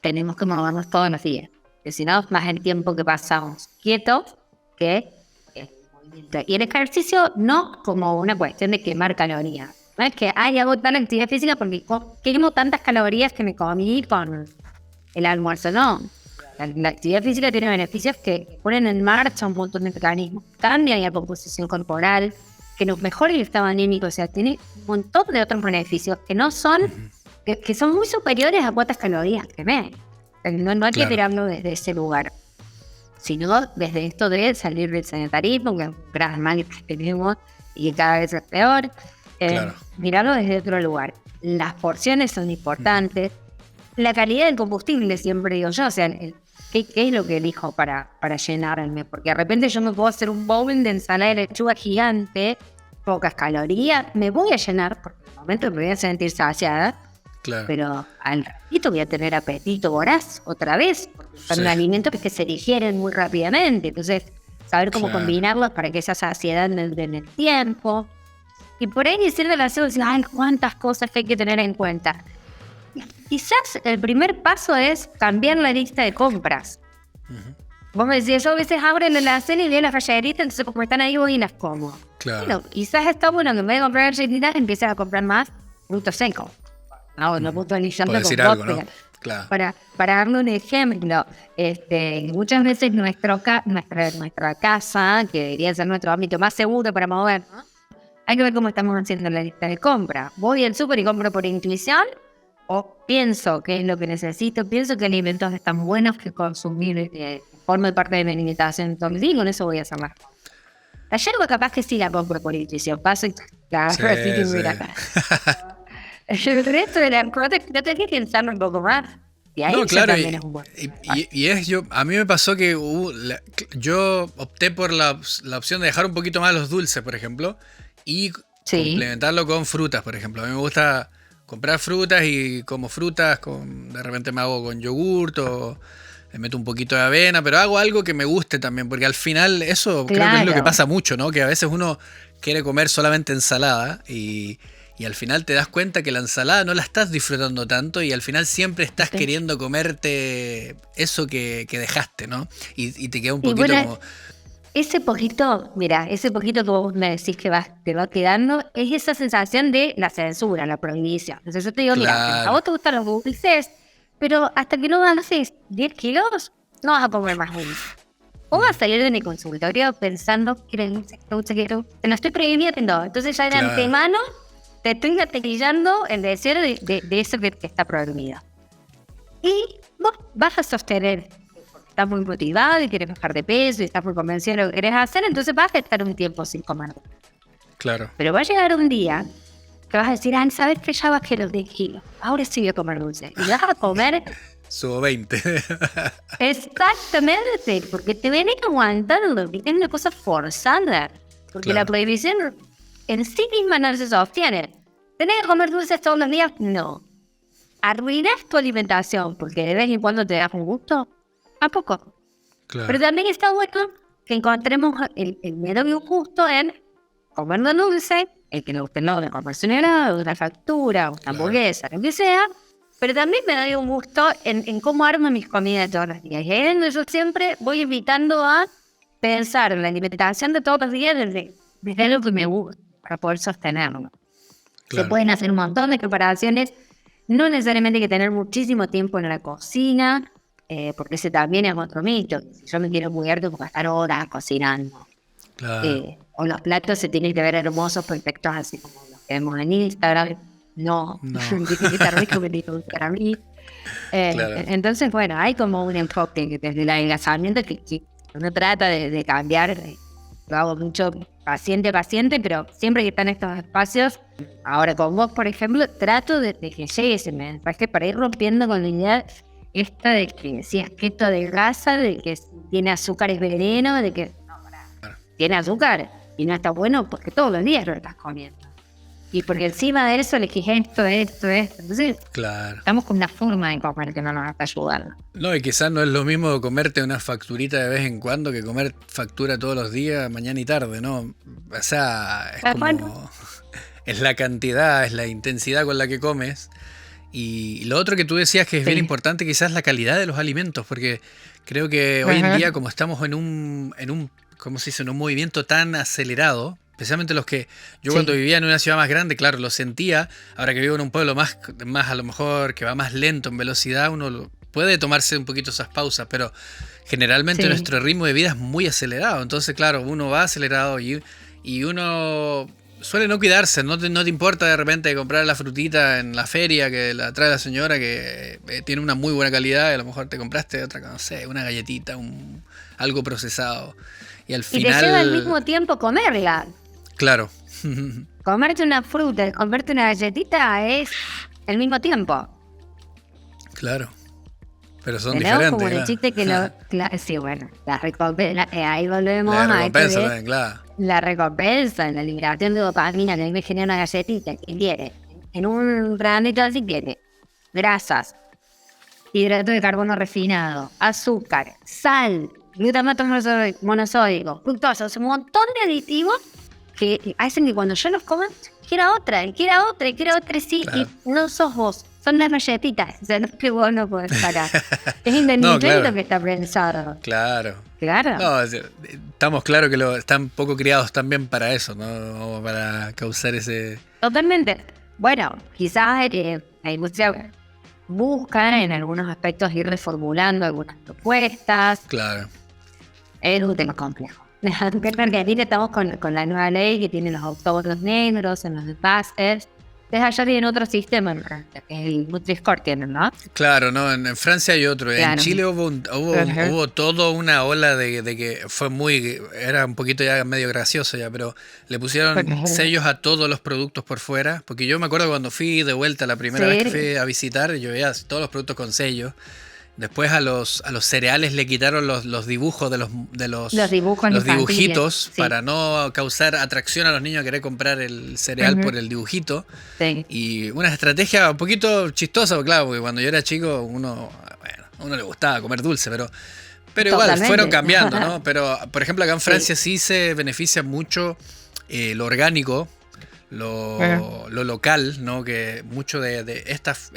tenemos que movernos todos los días. Porque si no, más el tiempo que pasamos quietos que el movimiento. Y el ejercicio no como una cuestión de quemar calorías. No es que, ay, hago tal actividad física porque quemo tantas calorías que me comí con el almuerzo. No. La actividad física tiene beneficios que ponen en marcha un montón de mecanismos. Cambian la composición corporal, que nos mejora el estado anímico. O sea, tiene un montón de otros beneficios que no son que son muy superiores a cuántas calorías quemé. No hay que Claro. mirarlo desde ese lugar, sino desde esto de salir del sedentarismo, que es un gran mal que tenemos y que cada vez es peor. Claro. Mirarlo desde otro lugar. Las porciones son importantes. La calidad del combustible, siempre digo yo, o sea, ¿qué es lo que elijo para llenarme? Porque de repente yo me puedo hacer un bowl de ensalada de lechuga gigante, pocas calorías, me voy a llenar, porque en el momento me voy a sentir saciada, Claro. pero al ratito voy a tener apetito voraz otra vez, porque son Sí. alimentos que se digieren muy rápidamente. Entonces, saber cómo Claro. combinarlos para que esa saciedad me dé en el tiempo. Y por ahí decir del aseo, decir, ay, cuántas cosas que hay que tener en cuenta. Quizás el primer paso es cambiar la lista de compras. Vos me decías, yo a veces abro el alacén y veo las galletitas, entonces como están ahí voy y las como. Claro. Bueno, quizás está bueno que en vez de comprar galletitas empieces a comprar más frutos secos. No puntualizando Por con decir algo, ¿no? vodka. Claro. Para darle un ejemplo, muchas veces nuestra casa, que debería ser nuestro ámbito más seguro para movernos, hay que ver cómo estamos haciendo la lista de compra. Voy al súper y compro por intuición, o pienso qué es lo que necesito, pienso qué alimentos están buenos que consumir, forma parte de mi alimentación. Entonces, y con eso voy a hacer más. La yerba capaz que sí la compro por intuición, paso y la agarro así que Sí, mira sí. acá. El resto de la cosa no tenés que pensarlo un poco más. Y ahí No, ya claro, también es un buen. a mí me pasó que yo opté por la opción de dejar un poquito más los dulces, por ejemplo, y Sí. complementarlo con frutas, por ejemplo. A mí me gusta comprar frutas y como frutas, de repente me hago con yogurt o le meto un poquito de avena, pero hago algo que me guste también, porque al final eso creo que es lo que Claro. pasa mucho, ¿no? Que a veces uno quiere comer solamente ensalada y al final te das cuenta que la ensalada no la estás disfrutando tanto y al final siempre estás Sí. queriendo comerte eso que dejaste, ¿no? Y te queda un Y poquito bueno, como... ese poquito que vos me decís que te va quedando, es esa sensación de la censura, la prohibición. Entonces yo te digo, mira, a Claro, vos te gustan los dulces, pero hasta que no haces 10 kilos, no vas a comer más dulce. O vas a salir de mi consultorio pensando, quiero dulce, quiero. Te lo estoy prohibiendo. Entonces ya de claro, antemano te estoy gatillando el deseo de eso que está prohibido. Y vos vas a sostener, porque estás muy motivado y quieres bajar de peso y estás muy convencido de lo que querés hacer, entonces vas a estar un tiempo sin comer. claro. Pero va a llegar un día que vas a decir, ¿sabes qué? Ya bajé los 10 kilos. Ahora sí voy a comer dulce. Y vas a comer Subo 20. exactamente, porque te ven aguantando, que es una cosa forzada. Porque Claro. la prohibición en sí misma no se sostiene. ¿Tenés que comer dulces todos los días? No. ¿Arruinas tu alimentación porque de vez en cuando te das un gusto? ¿A poco? Pero Claro, también está bueno que encontremos el medio justo en comer de dulce, el que le guste no, de comerse un helado, una factura, una hamburguesa, lo que sea, pero también me doy un gusto en cómo armo mis comidas todos los días. Y ahí es donde yo siempre voy invitando a pensar en la alimentación de todos los días desde lo que me gusta, para poder sostenerlo. Se claro. pueden hacer un montón de preparaciones, no necesariamente hay que tener muchísimo tiempo en la cocina. porque ese también es otro mito. Si yo me quiero cuidar, tengo que estar horas cocinando. Claro. O los platos se tienen que ver hermosos, perfectos, así como los que vemos en Instagram. No, No. tiene que estar rico, me tiene que gustar a mí. Claro. Entonces, bueno, hay como un enfoque que desde el adelgazamiento que uno trata de cambiar. Lo hago mucho paciente a paciente, pero siempre que están estos espacios, ahora con vos, por ejemplo, trato de que llegue ese mensaje para ir rompiendo con la idea esta de que si es keto adelgaza, de que si tiene azúcar es veneno, de que no, tiene azúcar y no está bueno porque todos los días lo estás comiendo. Y porque encima de eso elegís esto. Entonces, Claro. estamos con una forma de comer que no nos está ayudando. No, y quizás no es lo mismo comerte una facturita de vez en cuando que comer factura todos los días, mañana y tarde, ¿no? O sea, es como... Es la cantidad, es la intensidad con la que comes. Y lo otro que tú decías que es bien importante, quizás la calidad de los alimentos, porque creo que hoy en día, como estamos en un ¿cómo se dice? En un movimiento tan acelerado, especialmente los que yo cuando vivía en una ciudad más grande, claro, lo sentía. Ahora que vivo en un pueblo más a lo mejor que va más lento en velocidad, uno puede tomarse un poquito esas pausas, pero generalmente nuestro ritmo de vida es muy acelerado. Entonces, claro, uno va acelerado y uno suele no cuidarse. No te importa de repente comprar la frutita en la feria que la trae la señora que tiene una muy buena calidad y a lo mejor te compraste otra, no sé, una galletita, algo procesado. Y al final... Y te lleva al mismo tiempo comerla. Claro. Comerte una fruta, comerte una galletita es el mismo tiempo. Claro. Pero son Tenemos diferentes. como el chiste que sí, bueno, la recompensa, ahí volvemos la a recompensa también, claro. La recompensa, la liberación de dopamina que a mí me genera una galletita que tiene, en un granito así tiene grasas, hidrato de carbono refinado, azúcar, sal, glutamato monosódico, fructosa, un montón de aditivos que hacen que cuando yo los como, quiera otra, sí, Claro. y no sos vos, son las galletitas, o sea, no es que vos no podés parar. Es independente claro. que está pensado. Claro. Claro. No, estamos claros que están poco criados también para eso, ¿no? Para causar ese... Totalmente. Bueno, quizás la industria busca en algunos aspectos ir reformulando algunas propuestas. Claro. Es un tema complejo. En Argentina estamos con la nueva ley que tiene los autónomos negros en los envases. Entonces allá tienen otro sistema, que es el Nutri-Score, tienen, ¿no? Claro, no, en Francia hay otro. Claro. En Chile hubo toda una ola de que fue era un poquito ya medio gracioso ya, pero le pusieron sellos a todos los productos por fuera, porque yo me acuerdo cuando fui de vuelta la primera vez que fui a visitar, yo veía todos los productos con sellos. Después a los cereales le quitaron los dibujos de los dibujitos para no causar atracción a los niños a querer comprar el cereal por el dibujito. Sí. Y una estrategia un poquito chistosa, claro, porque cuando yo era chico a uno le gustaba comer dulce, pero igual fueron cambiando, ¿no? Pero por ejemplo acá en Francia sí se beneficia mucho lo orgánico. Lo local, ¿no? Que mucho de estas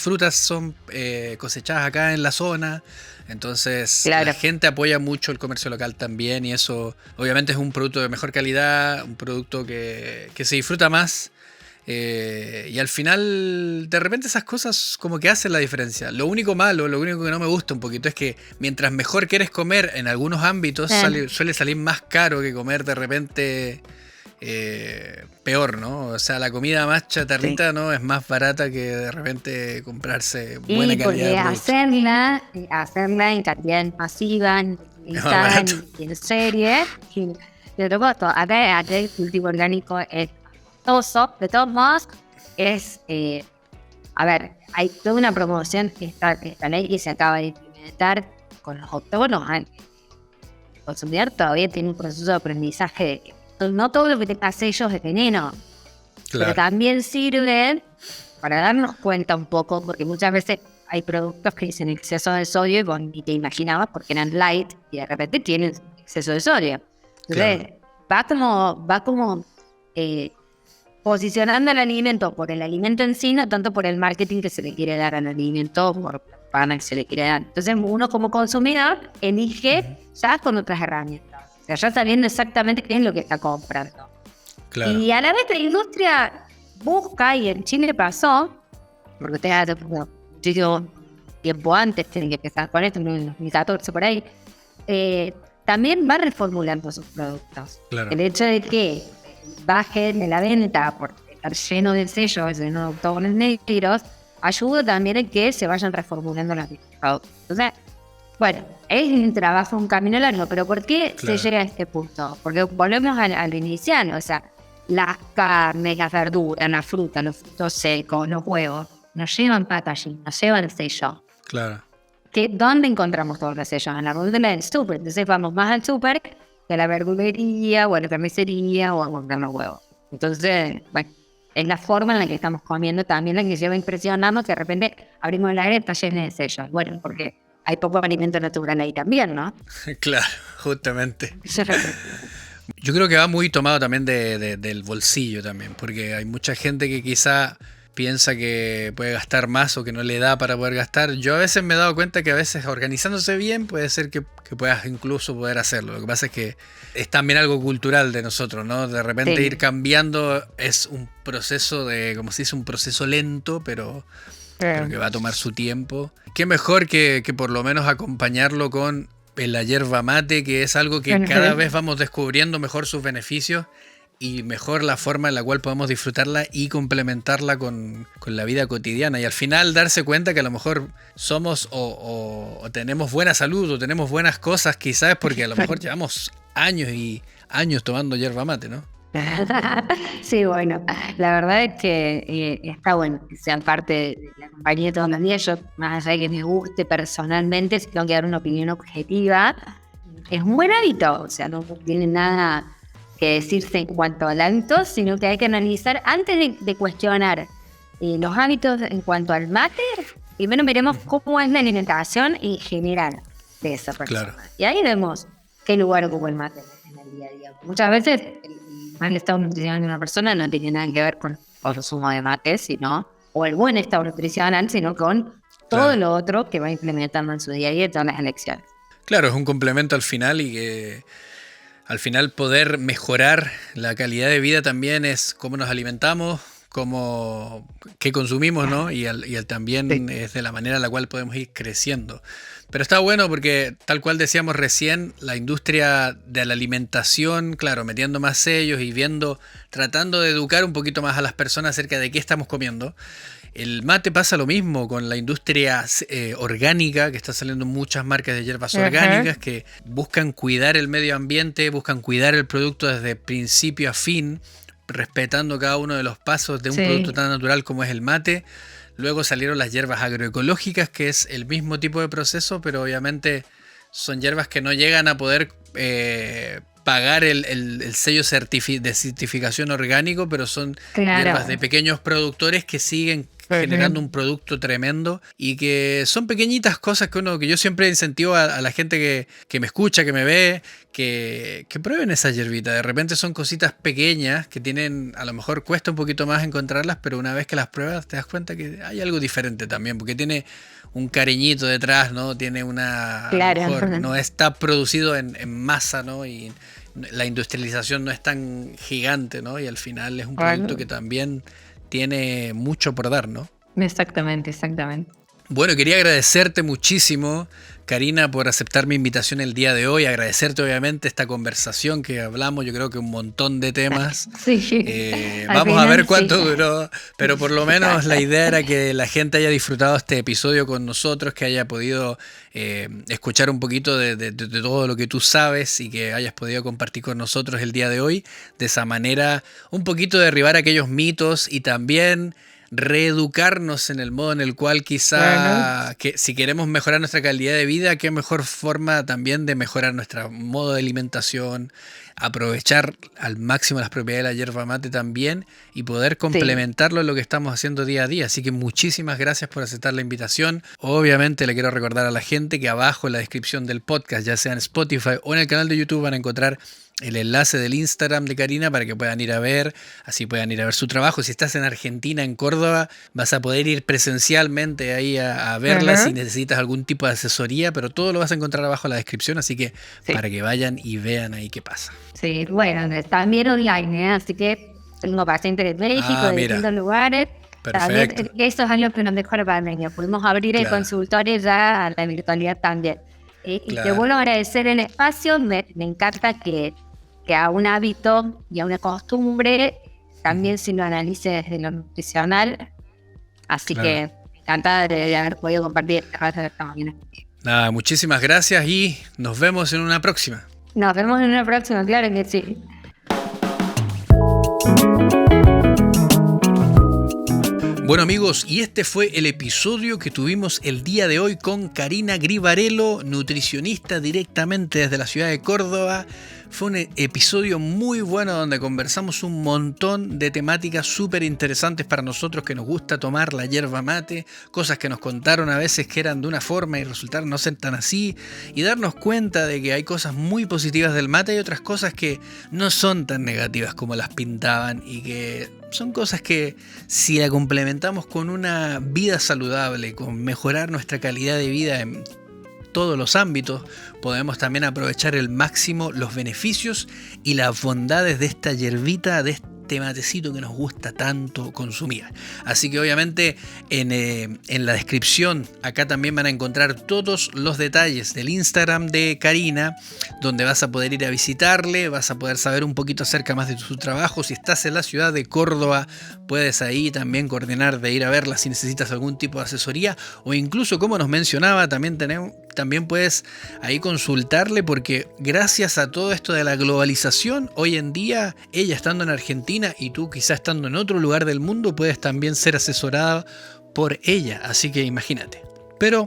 frutas son cosechadas acá en la zona, entonces la gente apoya mucho el comercio local también y eso obviamente es un producto de mejor calidad, un producto que se disfruta más y al final de repente esas cosas como que hacen la diferencia. Lo único malo, lo único que no me gusta un poquito es que mientras mejor quieres comer en algunos ámbitos suele salir más caro que comer de repente peor, ¿no? O sea, la comida más chatarrita no es más barata que de repente comprarse buena calidad. Y hacerla en cantidad masiva, en serie, y de otro costo. Acá el cultivo orgánico es costoso, de todos modos, es a ver, hay toda una promoción que esta ley que se acaba de implementar con los autónomos. El consumidor todavía tiene un proceso de aprendizaje de que no todo lo que tenga sellos es veneno, pero también sirve para darnos cuenta un poco, porque muchas veces hay productos que dicen exceso de sodio y vos ni te imaginabas porque eran light y de repente tienen exceso de sodio. Entonces va como posicionando el alimento por el alimento en sí, no tanto por el marketing que se le quiere dar al alimento, por la pana que se le quiere dar. Entonces uno como consumidor elige ya con otras herramientas. O sea, ya sabiendo exactamente qué es lo que está comprando. Claro. Y a la vez la industria busca, y en Chile pasó, porque muchísimos tiempo antes, tienen que empezar con esto, en 2014 por ahí, también va reformulando sus productos. Claro. El hecho de que baje de la venta por estar lleno de sellos, lleno de autógonos negros, ayuda también a que se vayan reformulando los productos. Entonces, bueno, es un trabajo, un camino largo, pero ¿por qué se llega a este punto? Porque volvemos al inicial, o sea, las carnes, las verduras, la fruta, los frutos secos, los huevos, nos llevan packaging, nos llevan sello. Claro. ¿Dónde encontramos todos los sellos? En la rótula del súper. Entonces vamos más al súper que a la verdulería o a la carnicería o a comprar los huevos. Entonces, bueno, es la forma en la que estamos comiendo también la que lleva impresionando que de repente abrimos el aire y está lleno de sellos. Bueno, porque hay poco alimento natural ahí también, ¿no? Claro, justamente. Yo creo que va muy tomado también del bolsillo también, porque hay mucha gente que quizá piensa que puede gastar más o que no le da para poder gastar. Yo a veces me he dado cuenta que a veces organizándose bien puede ser que puedas incluso poder hacerlo. Lo que pasa es que es también algo cultural de nosotros, ¿no? De repente ir cambiando es un proceso como se dice, un proceso lento, pero que va a tomar su tiempo. Qué mejor que por lo menos acompañarlo con la yerba mate, que es algo que cada vez vamos descubriendo mejor sus beneficios y mejor la forma en la cual podemos disfrutarla y complementarla con la vida cotidiana. Y al final darse cuenta que a lo mejor somos o tenemos buena salud o tenemos buenas cosas, quizás porque a lo mejor llevamos años y años tomando yerba mate, ¿no? Sí, bueno, la verdad es que está bueno que sean parte de la compañía todos los días. Yo, más allá de que me guste personalmente, si tengo que dar una opinión objetiva, es un buen hábito, o sea, no tiene nada que decirse en cuanto al hábito, sino que hay que analizar antes de cuestionar los hábitos en cuanto al mate. Primero veremos cómo es la alimentación en general de esa persona. Claro. Y ahí vemos qué lugar ocupa el mate en el día a día. Muchas veces el mal estado nutricional de una persona no tiene nada que ver con el consumo de mate, o el buen estado nutricional, sino con todo lo otro que va implementando en su día a día, todas las elecciones. Claro, es un complemento al final y que al final poder mejorar la calidad de vida también es cómo nos alimentamos, qué consumimos, ¿no? Y también es de la manera en la cual podemos ir creciendo. Pero está bueno porque, tal cual decíamos recién, la industria de la alimentación, claro, metiendo más sellos y tratando de educar un poquito más a las personas acerca de qué estamos comiendo. El mate pasa lo mismo con la industria orgánica, que está saliendo muchas marcas de hierbas orgánicas que buscan cuidar el medio ambiente, buscan cuidar el producto desde principio a fin, respetando cada uno de los pasos de un producto tan natural como es el mate. Luego salieron las hierbas agroecológicas, que es el mismo tipo de proceso, pero obviamente son hierbas que no llegan a poder pagar el sello de certificación orgánico, pero son hierbas de pequeños productores que siguen generando un producto tremendo y que son pequeñitas cosas que yo siempre incentivo a la gente que me escucha, que me ve, que prueben esa hierbita. De repente son cositas pequeñas que tienen, a lo mejor cuesta un poquito más encontrarlas, pero una vez que las pruebas te das cuenta que hay algo diferente también, porque tiene un cariñito detrás, ¿no? Tiene a lo mejor no está producido en masa, ¿no? Y la industrialización no es tan gigante, ¿no? Y al final es un producto que también tiene mucho por dar, ¿no? Exactamente. Bueno, quería agradecerte muchísimo, Karina, por aceptar mi invitación el día de hoy. Agradecerte, obviamente, esta conversación que hablamos. Yo creo que un montón de temas. Vamos a ver cuánto duró, pero por lo menos la idea era que la gente haya disfrutado este episodio con nosotros, que haya podido escuchar un poquito de todo lo que tú sabes y que hayas podido compartir con nosotros el día de hoy. De esa manera, un poquito derribar aquellos mitos y también reeducarnos en el modo en el cual quizá que si queremos mejorar nuestra calidad de vida, qué mejor forma también de mejorar nuestro modo de alimentación, aprovechar al máximo las propiedades de la yerba mate también y poder complementarlo en lo que estamos haciendo día a día. Así que muchísimas gracias por aceptar la invitación. Obviamente le quiero recordar a la gente que abajo en la descripción del podcast, ya sea en Spotify o en el canal de YouTube, van a encontrar el enlace del Instagram de Karina para que puedan ir a ver, así puedan ir a ver su trabajo. Si estás en Argentina, en Córdoba, vas a poder ir presencialmente ahí a verla si necesitas algún tipo de asesoría, pero todo lo vas a encontrar abajo en la descripción, así que para que vayan y vean ahí qué pasa. Sí, bueno, también online, así que tengo pacientes de México, de distintos lugares, También Perfecto. eso es algo que nos dejó la pandemia. Pudimos abrir el Claro, consultorio ya a la virtualidad también. Y te claro. vuelvo a agradecer el espacio. Me encanta que a un hábito y a una costumbre Ujú, también se lo analice desde lo nutricional. Así claro. que encantada de haber podido compartir esta clase de esta mañana. Nada, muchísimas gracias y nos vemos en una próxima. Nos vemos en una próxima, claro que sí. Bueno amigos, y este fue el episodio que tuvimos el día de hoy con Karina Gribarello, nutricionista directamente desde la ciudad de Córdoba. Fue un episodio muy bueno donde conversamos un montón de temáticas súper interesantes para nosotros que nos gusta tomar la yerba mate, cosas que nos contaron a veces que eran de una forma y resultaron no ser tan así, y darnos cuenta de que hay cosas muy positivas del mate y otras cosas que no son tan negativas como las pintaban y que son cosas que si la complementamos con una vida saludable, con mejorar nuestra calidad de vida en todos los ámbitos, podemos también aprovechar el máximo los beneficios y las bondades de esta hierbita, de este matecito que nos gusta tanto consumir. Así que obviamente en la descripción acá también van a encontrar todos los detalles del Instagram de Karina, donde vas a poder ir a visitarle, vas a poder saber un poquito acerca más de su trabajo. Si estás en la ciudad de Córdoba, puedes ahí también coordinar de ir a verla si necesitas algún tipo de asesoría, o incluso como nos mencionaba, también puedes ahí consultarle, porque gracias a todo esto de la globalización, hoy en día ella estando en Argentina y tú quizás estando en otro lugar del mundo, puedes también ser asesorada por ella, así que imagínate. Pero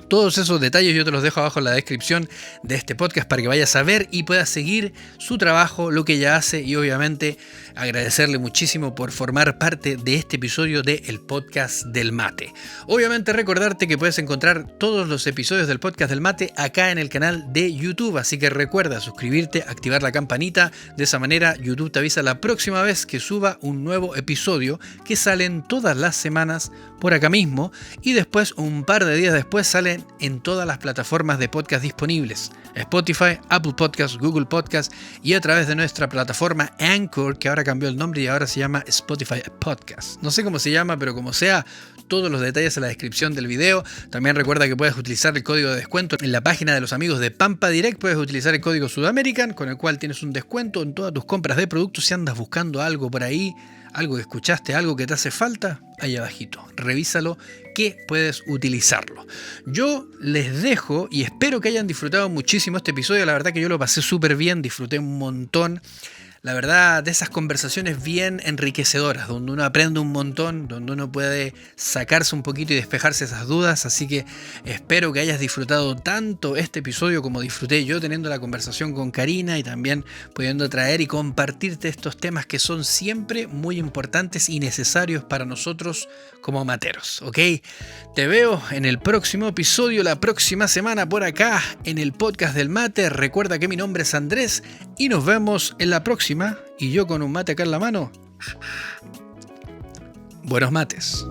todos esos detalles yo te los dejo abajo en la descripción de este podcast para que vayas a ver y puedas seguir su trabajo, lo que ella hace, y obviamente agradecerle muchísimo por formar parte de este episodio del podcast del mate. Obviamente recordarte que puedes encontrar todos los episodios del podcast del mate acá en el canal de YouTube, así que recuerda suscribirte, activar la campanita, de esa manera YouTube te avisa la próxima vez que suba un nuevo episodio, que salen todas las semanas por acá mismo, y después, un par de días después, salen en todas las plataformas de podcast disponibles: Spotify, Apple Podcasts, Google Podcasts, y a través de nuestra plataforma Anchor, que ahora cambió el nombre y ahora se llama Spotify Podcast. No sé cómo se llama, pero como sea, todos los detalles en la descripción del video. También recuerda que puedes utilizar el código de descuento en la página de los amigos de Pampa Direct. Puedes utilizar el código Sudamerican, con el cual tienes un descuento en todas tus compras de productos. Si andas buscando algo por ahí, algo que escuchaste, algo que te hace falta, ahí abajito, revísalo, que puedes utilizarlo. Yo les dejo y espero que hayan disfrutado muchísimo este episodio. La verdad que yo lo pasé súper bien, disfruté un montón. La verdad, de esas conversaciones bien enriquecedoras, donde uno aprende un montón, donde uno puede sacarse un poquito y despejarse esas dudas. Así que espero que hayas disfrutado tanto este episodio como disfruté yo teniendo la conversación con Karina, y también pudiendo traer y compartirte estos temas que son siempre muy importantes y necesarios para nosotros como materos, ¿ok? Te veo en el próximo episodio, la próxima semana por acá en el podcast del mate. Recuerda que mi nombre es Andrés y nos vemos en la próxima. Y yo con un mate acá en la mano. Buenos mates.